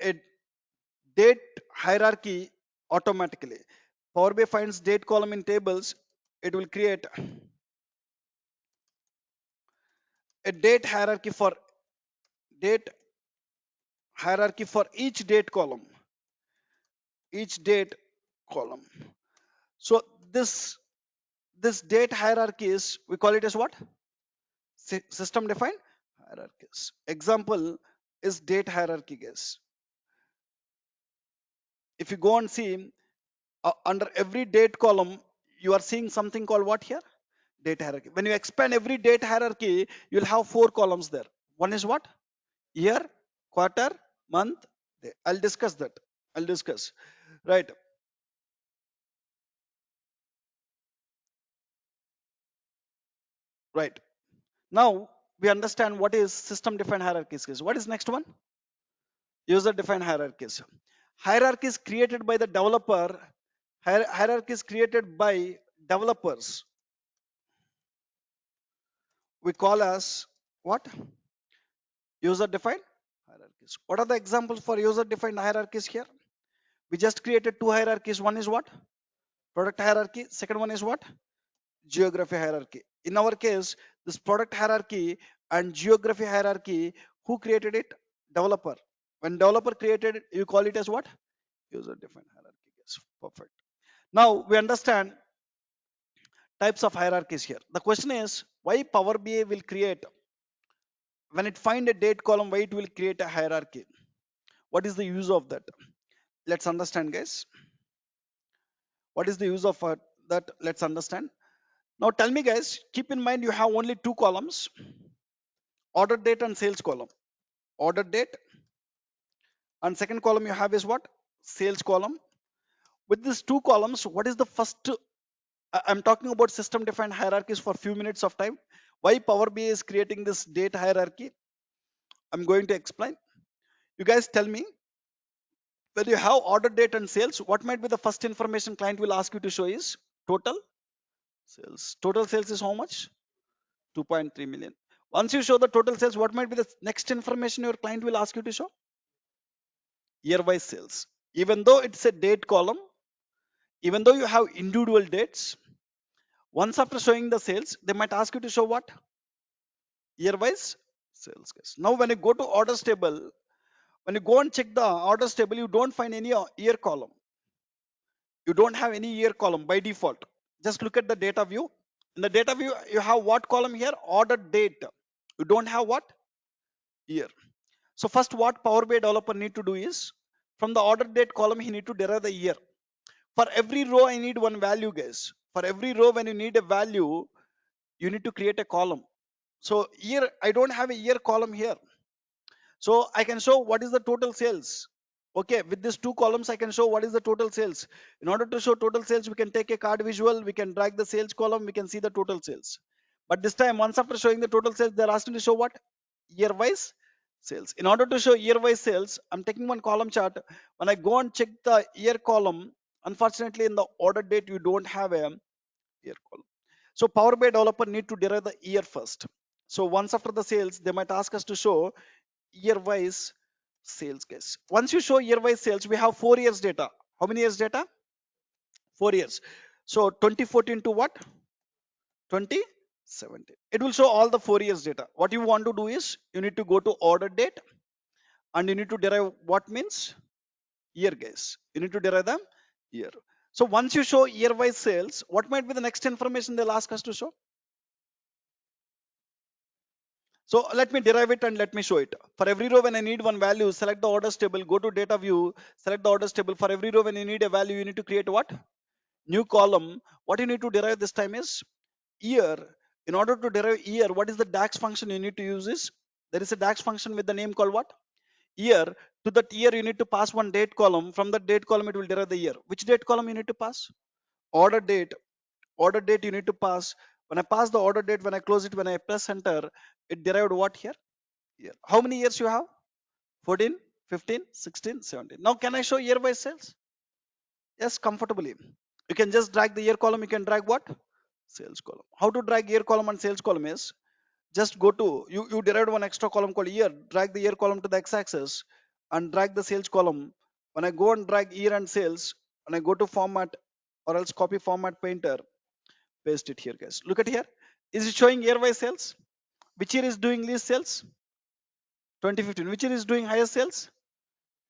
a date hierarchy automatically. Power BI finds date column in tables, it will create a date hierarchy for each date column. So this date hierarchy is, we call it as what? System defined hierarchies. Example is date hierarchy, guys. If you go and see, under every date column, you are seeing something called what here? Date hierarchy. When you expand every date hierarchy, you'll have four columns there. One is what? year, quarter, month, day. I'll discuss that. I'll discuss. Right. Right. Now we understand what is system defined hierarchies. What is next one? User defined hierarchies. Hierarchies created by the developer. Hierarchies created by developers. We call as what? User defined hierarchies. What are the examples for user defined hierarchies here? We just created two hierarchies. One is what? Product hierarchy. Second one is what? Geography hierarchy. In our case, this product hierarchy and geography hierarchy, who created it? Developer. When developer created it, you call it as what? User defined hierarchy. Yes, perfect. Now we understand types of hierarchies here. The question is why Power BI will create, when it find a date column, why it will create a hierarchy? What is the use of that? Let's understand, guys. What is the use of that? Let's understand. Now tell me, guys, keep in mind you have only two columns, order date and sales column. Order date, and second column you have is what? Sales column. With these two columns, what is the first? I'm talking about system defined hierarchies for few minutes of time. Why Power BI is creating this date hierarchy? I'm going to explain. You guys tell me, when you have order date and sales, what might be the first information client will ask you to show is total sales. Total sales is how much? 2.3 million. Once you show the total sales, what might be the next information your client will ask you to show? Year wise sales. Even though it's a date column, even though you have individual dates, once after showing the sales, they might ask you to show what? Year wise sales. Now, when you go to orders table, when you go and check the orders table, you don't find any year column. You don't have any year column by default. Just look at the data view. In the data view, you have what column here? Order date. You don't have what? Year. So first what Power BI developer need to do is, from the order date column, he need to derive the year. For every row, I need one value, guys. For every row, when you need a value, you need to create a column. So here, I don't have a year column here. So I can show what is the total sales. Okay, with these two columns, I can show what is the total sales. In order to show total sales, we can take a card visual, we can drag the sales column, we can see the total sales. But this time, once after showing the total sales, they're asking to show what? Year-wise sales. In order to show year-wise sales, I'm taking one column chart. When I go and check the year column, unfortunately, in the order date, you don't have a year column. So Power BI developer need to derive the year first. So once after the sales, they might ask us to show year-wise sales, guys. Once you show year-wise sales, we have 4 years data. How many years data? 4 years. So 2014 to what? 2017. It will show all the 4 years data. What you want to do is you need to go to order date and you need to derive what means year, guys. You need to derive them year. So once you show year-wise sales, what might be the next information they'll ask us to show? So let me derive it and let me show it. For every row, when I need one value, select the orders table, go to data view, select the orders table. For every row, when you need a value, you need to create what? New column. What you need to derive this time is year. In order to derive year, what is the DAX function you need to use is, there is a DAX function with the name called what? Year. To that year, you need to pass one date column. From the date column, it will derive the year. Which date column you need to pass? Order date. Order date you need to pass. When I pass the order date, when I close it, when I press enter, it derived what here? Year. How many years you have? 14, 15, 16, 17. Now can I show year by sales? Yes, comfortably. You can just drag the year column. You can drag what? Sales column. How to drag year column and sales column is, just go to, you derived one extra column called year. Drag the year column to the x-axis and drag the sales column. When I go and drag year and sales, when I go to format or else copy format painter, paste it here, guys. Look at here. Is it showing year by sales? Which year is doing least sales? 2015. Which year is doing higher sales?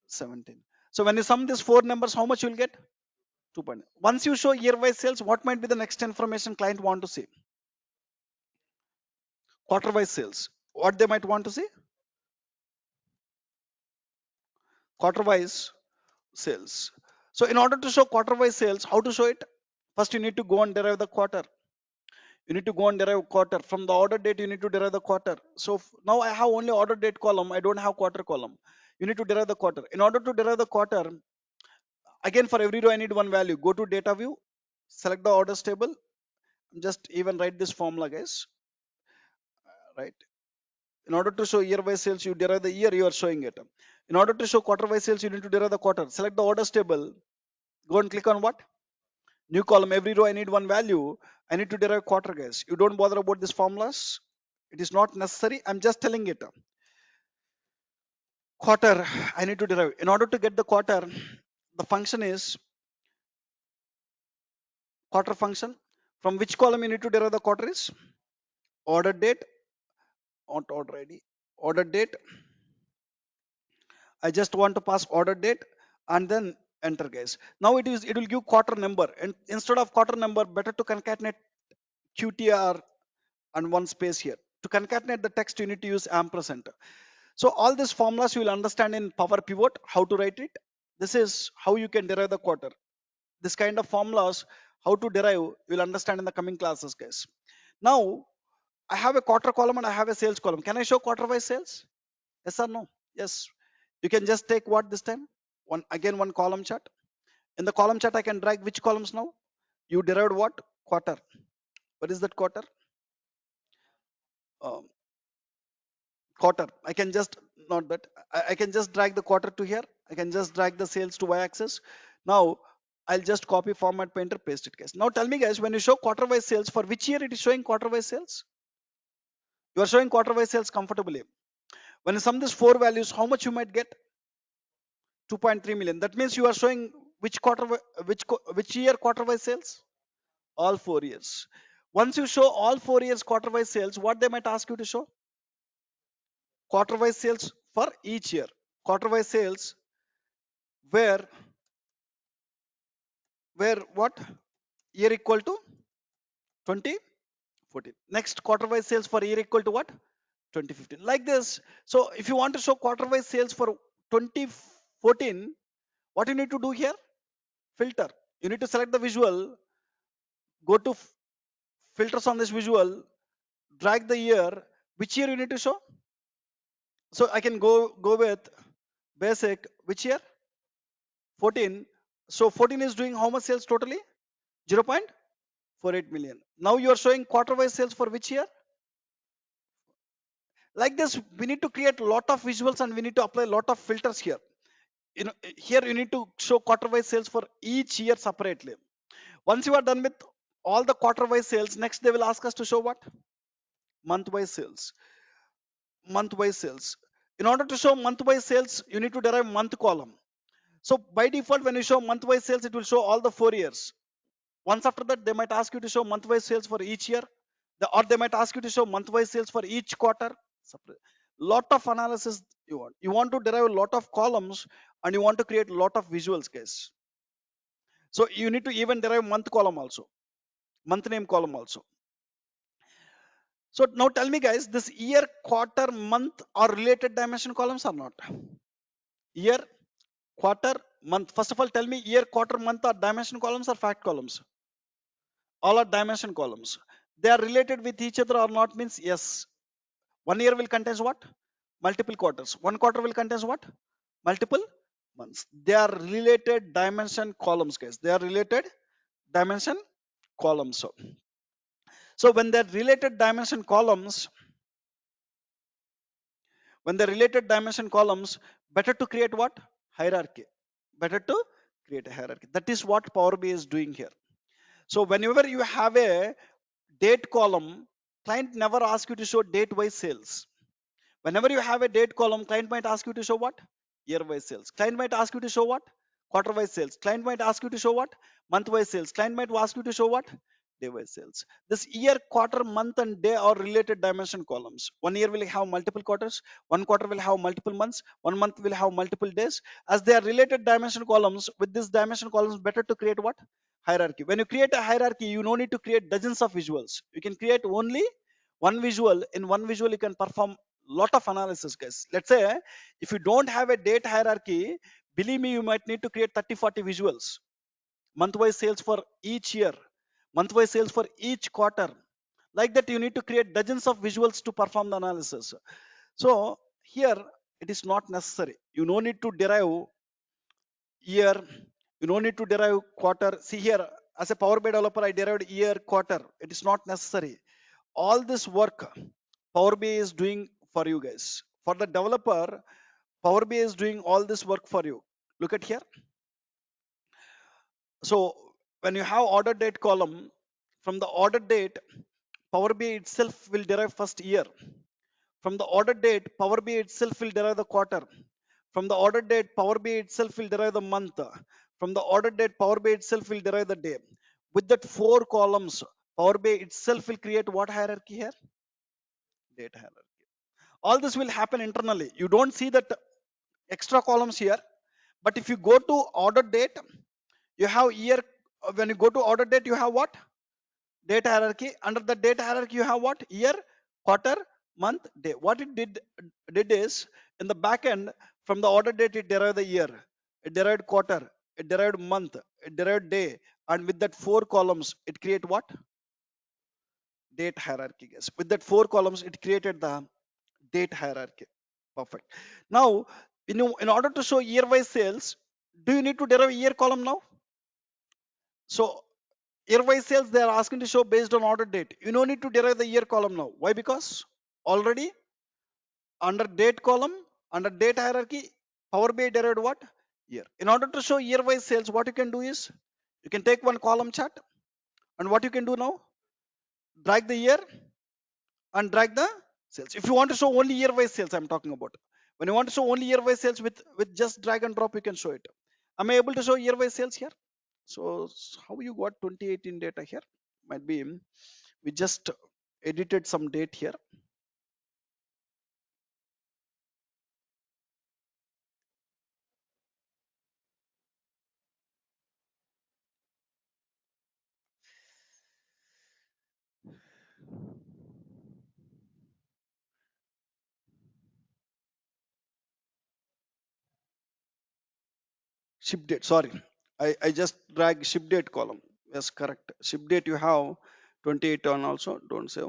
17. So when you sum these four numbers, how much you'll get? 2 point. Once you show year-wise sales, what might be the next information client want to see? Quarter-wise sales. What they might want to see? Quarter-wise sales. So in order to show quarter-wise sales, how to show it? First, you need to go and derive the quarter. You need to go and derive quarter. From the order date, you need to derive the quarter. So now I have only order date column. I don't have quarter column. You need to derive the quarter. In order to derive the quarter, again for every row, I need one value. Go to data view, select the orders table. Just even write this formula, guys. Right. In order to show year by sales, you derive the year you are showing it. In order to show quarter by sales, you need to derive the quarter. Select the orders table. Go and click on what? New column. Every row I need one value. I need to derive quarter, guys. You don't bother about these formulas. It is not necessary. I'm just telling it. Quarter, I need to derive. In order to get the quarter, the function is quarter function. From which column you need to derive the quarter is order date, not order ID, order date. I just want to pass order date and then enter, guys. Now it will give quarter number, and instead of quarter number, better to concatenate QTR and one space here. To concatenate the text, you need to use ampersand. So all these formulas you will understand in Power Pivot, how to write it. This is how you can derive the quarter. This kind of formulas, how to derive, you'll understand in the coming classes, guys. Now, I have a quarter column and I have a sales column. Can I show quarter by sales? Yes or no? Yes. You can just take what this time? One column chart. In the column chart, I can drag which columns now? You derived what? Quarter. What is that quarter? Um, Quarter. I can just, not that, I can just drag the quarter to here. I can just drag the sales to y-axis. Now, I'll just copy format painter, paste it, guys. Now tell me, guys, when you show quarter by sales, for which year it is showing quarter by sales? You are showing quarter by sales comfortably. When you sum these four values, how much you might get? 2.3 million. That means you are showing which which year quarter by sales? All 4 years. Once you show all 4 years quarter by sales, what they might ask you to show? Quarter by sales for each year. Quarter by sales where what? Year equal to 2014. Next, quarter by sales for year equal to what? 2015. Like this. So if you want to show quarter by sales for 2014, what you need to do here? Filter. You need to select the visual, go to filters on this visual, drag the year. Which year you need to show? So I can go with basic. Which year? 14. So 14 is doing how much sales totally? 0.48 million. Now you are showing quarter by sales for which year? Like this, we need to create a lot of visuals and we need to apply a lot of filters here. Here you need to show quarter by sales for each year separately. Once you are done with all the quarter by sales, next they will ask us to show what? Month by sales. Month by sales. In order to show month by sales, you need to derive month column. So by default, when you show month by sales, it will show all the 4 years. Once after that, they might ask you to show month by sales for each year, or they might ask you to show month by sales for each quarter. Lot of analysis you want. You want to derive a lot of columns and you want to create a lot of visuals, guys. So you need to even derive month column also, month name column also. So now tell me, guys, this year, quarter, month are related dimension columns or not? Year, quarter, month. First of all, tell me year, quarter, month are dimension columns or fact columns? All are dimension columns. They are related with each other or not means yes. 1 year will contains what? Multiple quarters. 1 quarter will contains what? Multiple months. They are related dimension columns, guys. They are related dimension columns. So when they're related dimension columns, better to create what? Hierarchy. Better to create a hierarchy. That is what Power BI is doing here. So whenever you have a date column, client never asks you to show date wise sales. Whenever you have a date column, client might ask you to show what? Year wise sales. Client might ask you to show what? Quarter wise sales. Client might ask you to show what? Month wise sales. Client might ask you to show what? Day wise sales. This year, quarter, month, and day are related dimension columns. 1 year will have multiple quarters. 1 quarter will have multiple months. 1 month will have multiple days. As they are related dimension columns, with this dimension columns, better to create what? Hierarchy. When you create a hierarchy, you no need to create dozens of visuals. You can create only one visual. In one visual, you can perform lot of analysis, guys. Let's say if you don't have a date hierarchy, believe me, you might need to create 30-40 visuals. Month wise sales for each year, month wise sales for each quarter, Like that, you need to create dozens of visuals to perform the analysis. So here it is not necessary. You no need to derive year. You no need to derive quarter. See here, as a Power BI developer, I derived year, quarter. It is not necessary. All this work Power BI is doing for you guys. For the developer, Power BI is doing all this work for you. Look at here. So when you have order date column, from the order date, Power BI itself will derive first year. From the order date, Power BI itself will derive the quarter. From the order date, Power BI itself will derive the month. From the order date, Power BI itself will derive the day. With that four columns, Power BI itself will create what hierarchy here? Date hierarchy. All this will happen internally. You don't see that extra columns here. But if you go to order date, you have year. When you go to order date, you have what? Date hierarchy. Under the date hierarchy, you have what? Year, quarter, month, day. What it did is, in the back end, from the order date, it derived the year, it derived quarter, it derived month, it derived day, and with that four columns, it create what? Date hierarchy, guys. With that four columns, it created the date hierarchy. Perfect. Now, in order to show year-wise sales, do you need to derive year column now? So year-wise sales, they are asking to show based on order date. You no need to derive the year column now. Why? Because already under date column, under date hierarchy, Power BI derived what? Year. In order to show year-wise sales, what you can do is, you can take one column chart, and what you can do now, drag the year and drag the sales. If you want to show only year-wise sales, I'm talking about. When you want to show only year-wise sales with just drag and drop, you can show it. Am I able to show year-wise sales here? So how you got 2018 data here? Might be we just edited some date here. Ship date, sorry. I just drag ship date column. Yes, correct. Ship date you have 28 on also. Don't say.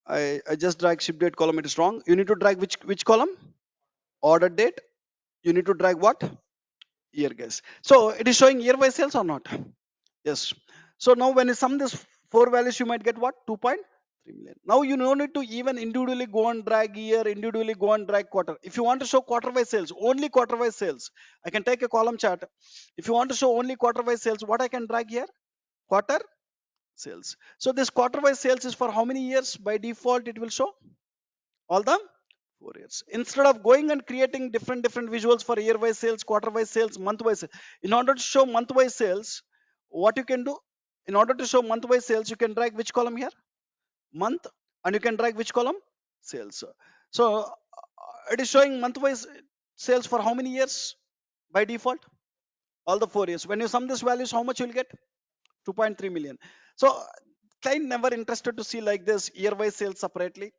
I just drag ship date column. It is wrong. You need to drag which column? Order date. You need to drag what? Year, guys. So it is showing year by sales or not? Yes. So now when you sum this four values, you might get what? 2.3 million. Now you no need to even individually go and drag year, individually go and drag quarter. If you want to show quarter by sales, only quarter by sales, I can take a column chart. If you want to show only quarter by sales, what I can drag here? Quarter sales. So this quarter by sales is for how many years? By default, it will show all the 4 years. Instead of going and creating different visuals for year wise sales, quarter wise sales, month wise sales, in order to show month wise sales, what you can do? In order to show month wise sales, you can drag which column here? Month. And you can drag which column? Sales. So it is showing month wise sales for how many years by default? All the 4 years. When you sum these values, how much you will get? 2.3 million. So client never interested to see like this year wise sales separately,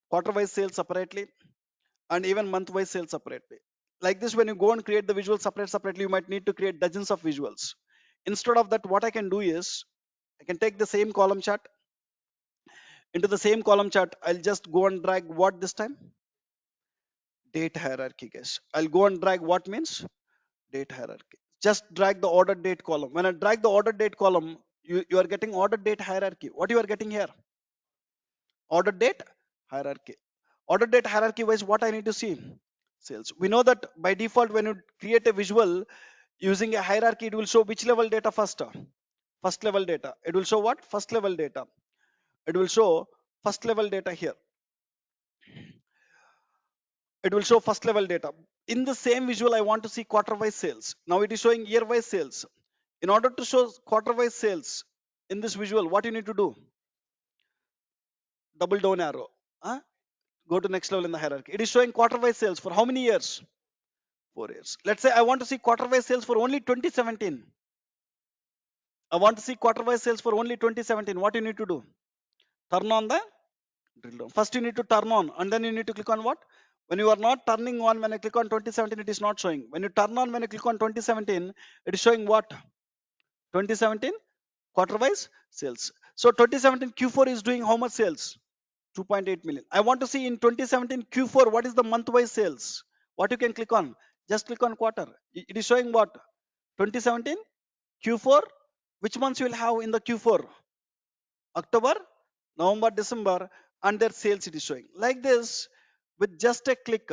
quarter wise sales separately, and even month wise sales separately. Like this, when you go and create the visual separately, you might need to create dozens of visuals. Instead of that, what I can do is, I can take the same column chart. Into the same column chart, I'll just go and drag what this time? Date hierarchy, guys. I'll go and drag what means? Date hierarchy. Just drag the order date column. When I drag the order date column, you are getting order date hierarchy. What you are getting here? Order date hierarchy. Order date hierarchy wise, what I need to see? Sales. We know that by default, when you create a visual using a hierarchy, it will show which level data first? First level data. It will show what? First level data. It will show first level data here. It will show first level data. In the same visual, I want to see quarter wise sales. Now it is showing year wise sales. In order to show quarter wise sales in this visual, what you need to do? Double down arrow. Huh? Go to next level in the hierarchy. It is showing quarter wise sales for how many years? 4 years. Let's say I want to see quarter wise sales for only 2017. I want to see quarter wise sales for only 2017. What you need to do? Turn on the drill down. First you need to turn on, and then you need to click on what? When you are not turning on, when I click on 2017, it is not showing. When you turn on, when I click on 2017, it is showing what? 2017 quarter wise sales. So 2017 Q4 is doing how much sales? 2.8 million. I want to see in 2017 Q4 what is the month wise sales. What you can click on? Just click on quarter. It is showing what? 2017 Q4. Which months you will have in the Q4? October, November, December, and their sales it is showing. Like this, with just a click,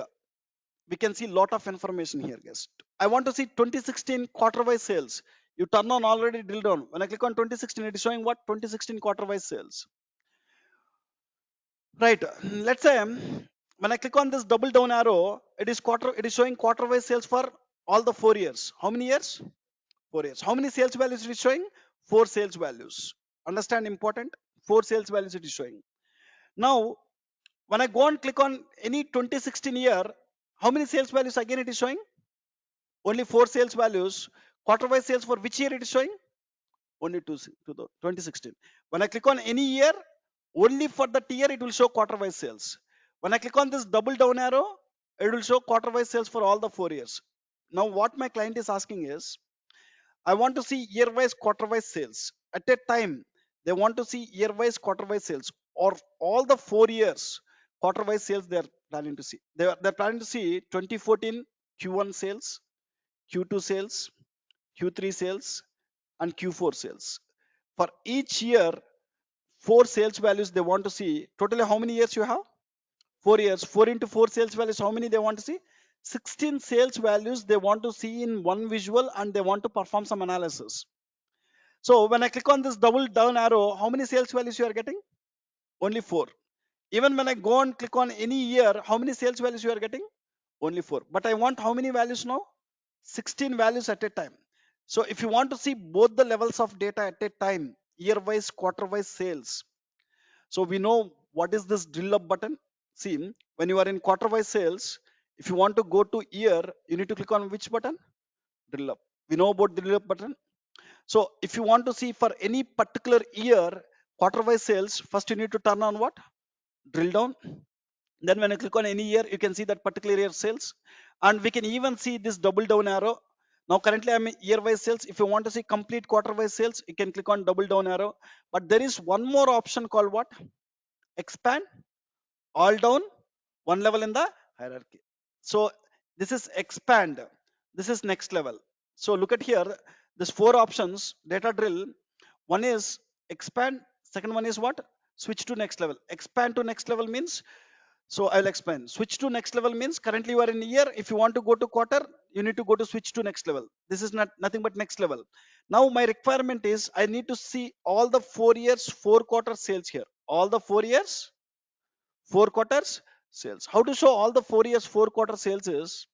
we can see lot of information here, guys. I want to see 2016 quarter wise sales. You turn on already drill down. When I click on 2016, it is showing what? 2016 quarter wise sales. Right. Let's say when I click on this double down arrow, it is showing quarter wise sales for all the 4 years. How many years? 4 years. How many sales values it is showing? Four sales values. Understand important? Four sales values it is showing. Now, when I go and click on any 2016 year, how many sales values again it is showing? Only four sales values. Quarter wise sales for which year it is showing? Only to the 2016. When I click on any year, only for that year it will show quarter wise sales. When I click on this double down arrow, it will show quarter wise sales for all the 4 years. Now, what my client is asking is, I want to see year wise, quarter wise sales. At a time, they want to see year wise, quarter wise sales, or all the 4 years, quarter wise sales they are planning to see. They're planning to see 2014 Q1 sales, Q2 sales, Q3 sales, and Q4 sales. For each year, four sales values they want to see. Totally, how many years you have? 4 years. 4 into 4 sales values, how many they want to see? 16 sales values they want to see in one visual, and they want to perform some analysis. So when I click on this double down arrow, how many sales values you are getting? Only four. Even when I go and click on any year, how many sales values you are getting? Only four. But I want how many values now? 16 values at a time. So if you want to see both the levels of data at a time, year wise, quarter wise sales. So we know what is this drill up button. See, when you are in quarter wise sales, if you want to go to year, you need to click on which button? Drill up. We know about drill up button. So if you want to see for any particular year quarter wise sales, first you need to turn on what? Drill down. Then when you click on any year, you can see that particular year sales. And we can even see this double down arrow. Now currently I'm in year wise sales. If you want to see complete quarter wise sales, you can click on double down arrow. But there is one more option called what? Expand all down, one level in the hierarchy. So this is expand, this is next level. So look at here, this four options data drill. One is expand, second one is what? Switch to next level. Expand to next level means, so I'll explain. Switch to next level means currently you are in year. If you want to go to quarter, you need to go to switch to next level. This is not nothing but next level. Now my requirement is I need to see all the 4 years, 4 quarter sales here. All the 4 years, 4 quarters sales. How to show all the 4 years, 4 quarter sales is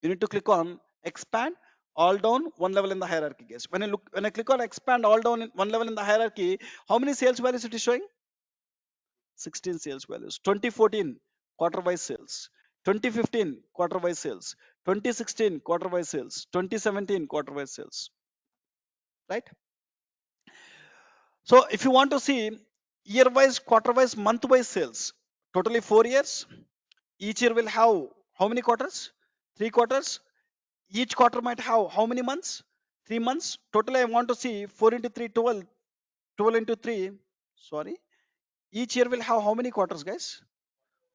you need to click on expand all down, one level in the hierarchy. Guys, when I click on expand all down, one level in the hierarchy, how many sales values it is showing? 16 sales values. 2014 quarter wise sales, 2015 quarter wise sales, 2016 quarter wise sales, 2017 quarter wise sales, right? So if you want to see year wise, quarter wise, month wise sales, totally 4 years. Each year will have how many quarters? 3 quarters. Each quarter might have how many months? 3 months. Totally, I want to see 4 into 3, 12. 12 into 3. Sorry. Each year will have how many quarters, guys?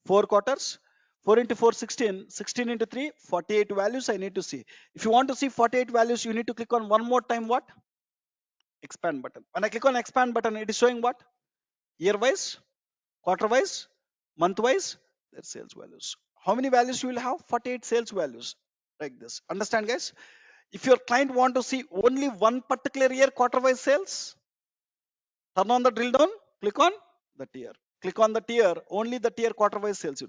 4 quarters. 4 into 4, 16. 16 into 3, 48 values I need to see. If you want to see 48 values, you need to click on one more time what? Expand button. When I click on expand button, it is showing what? Year wise, quarter wise, month wise, their sales values. How many values you will have? 48 sales values, like this. Understand, guys? If your client want to see only one particular year quarter wise sales, turn on the drill down, click on the tier. Click on the tier, only the tier quarter wise sales.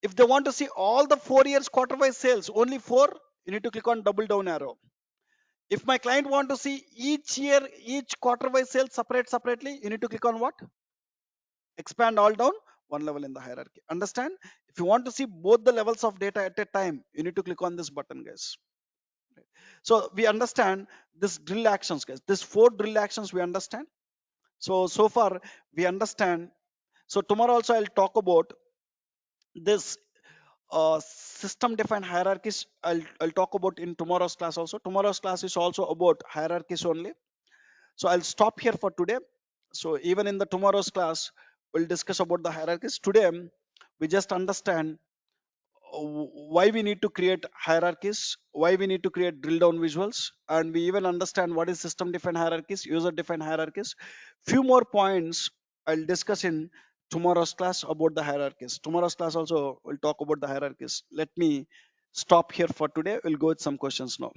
If they want to see all the 4 years quarter wise sales, only four, you need to click on double down arrow. If my client want to see each year, each quarter wise sales separately, you need to click on what? Expand all down, one level in the hierarchy. Understand? If you want to see both the levels of data at a time, you need to click on this button, guys. So we understand this drill actions, guys. This four drill actions we understand. So far we understand. So tomorrow also I'll talk about this system defined hierarchies. I'll talk about in tomorrow's class also. Tomorrow's class is also about hierarchies only. So I'll stop here for today. So even in the tomorrow's class, we'll discuss about the hierarchies. Today, we just understand why we need to create hierarchies, why we need to create drill down visuals, and we even understand what is system defined hierarchies, user defined hierarchies. Few more points I'll discuss in tomorrow's class about the hierarchies. Tomorrow's class also will talk about the hierarchies. Let me stop here for today. We'll go with some questions now.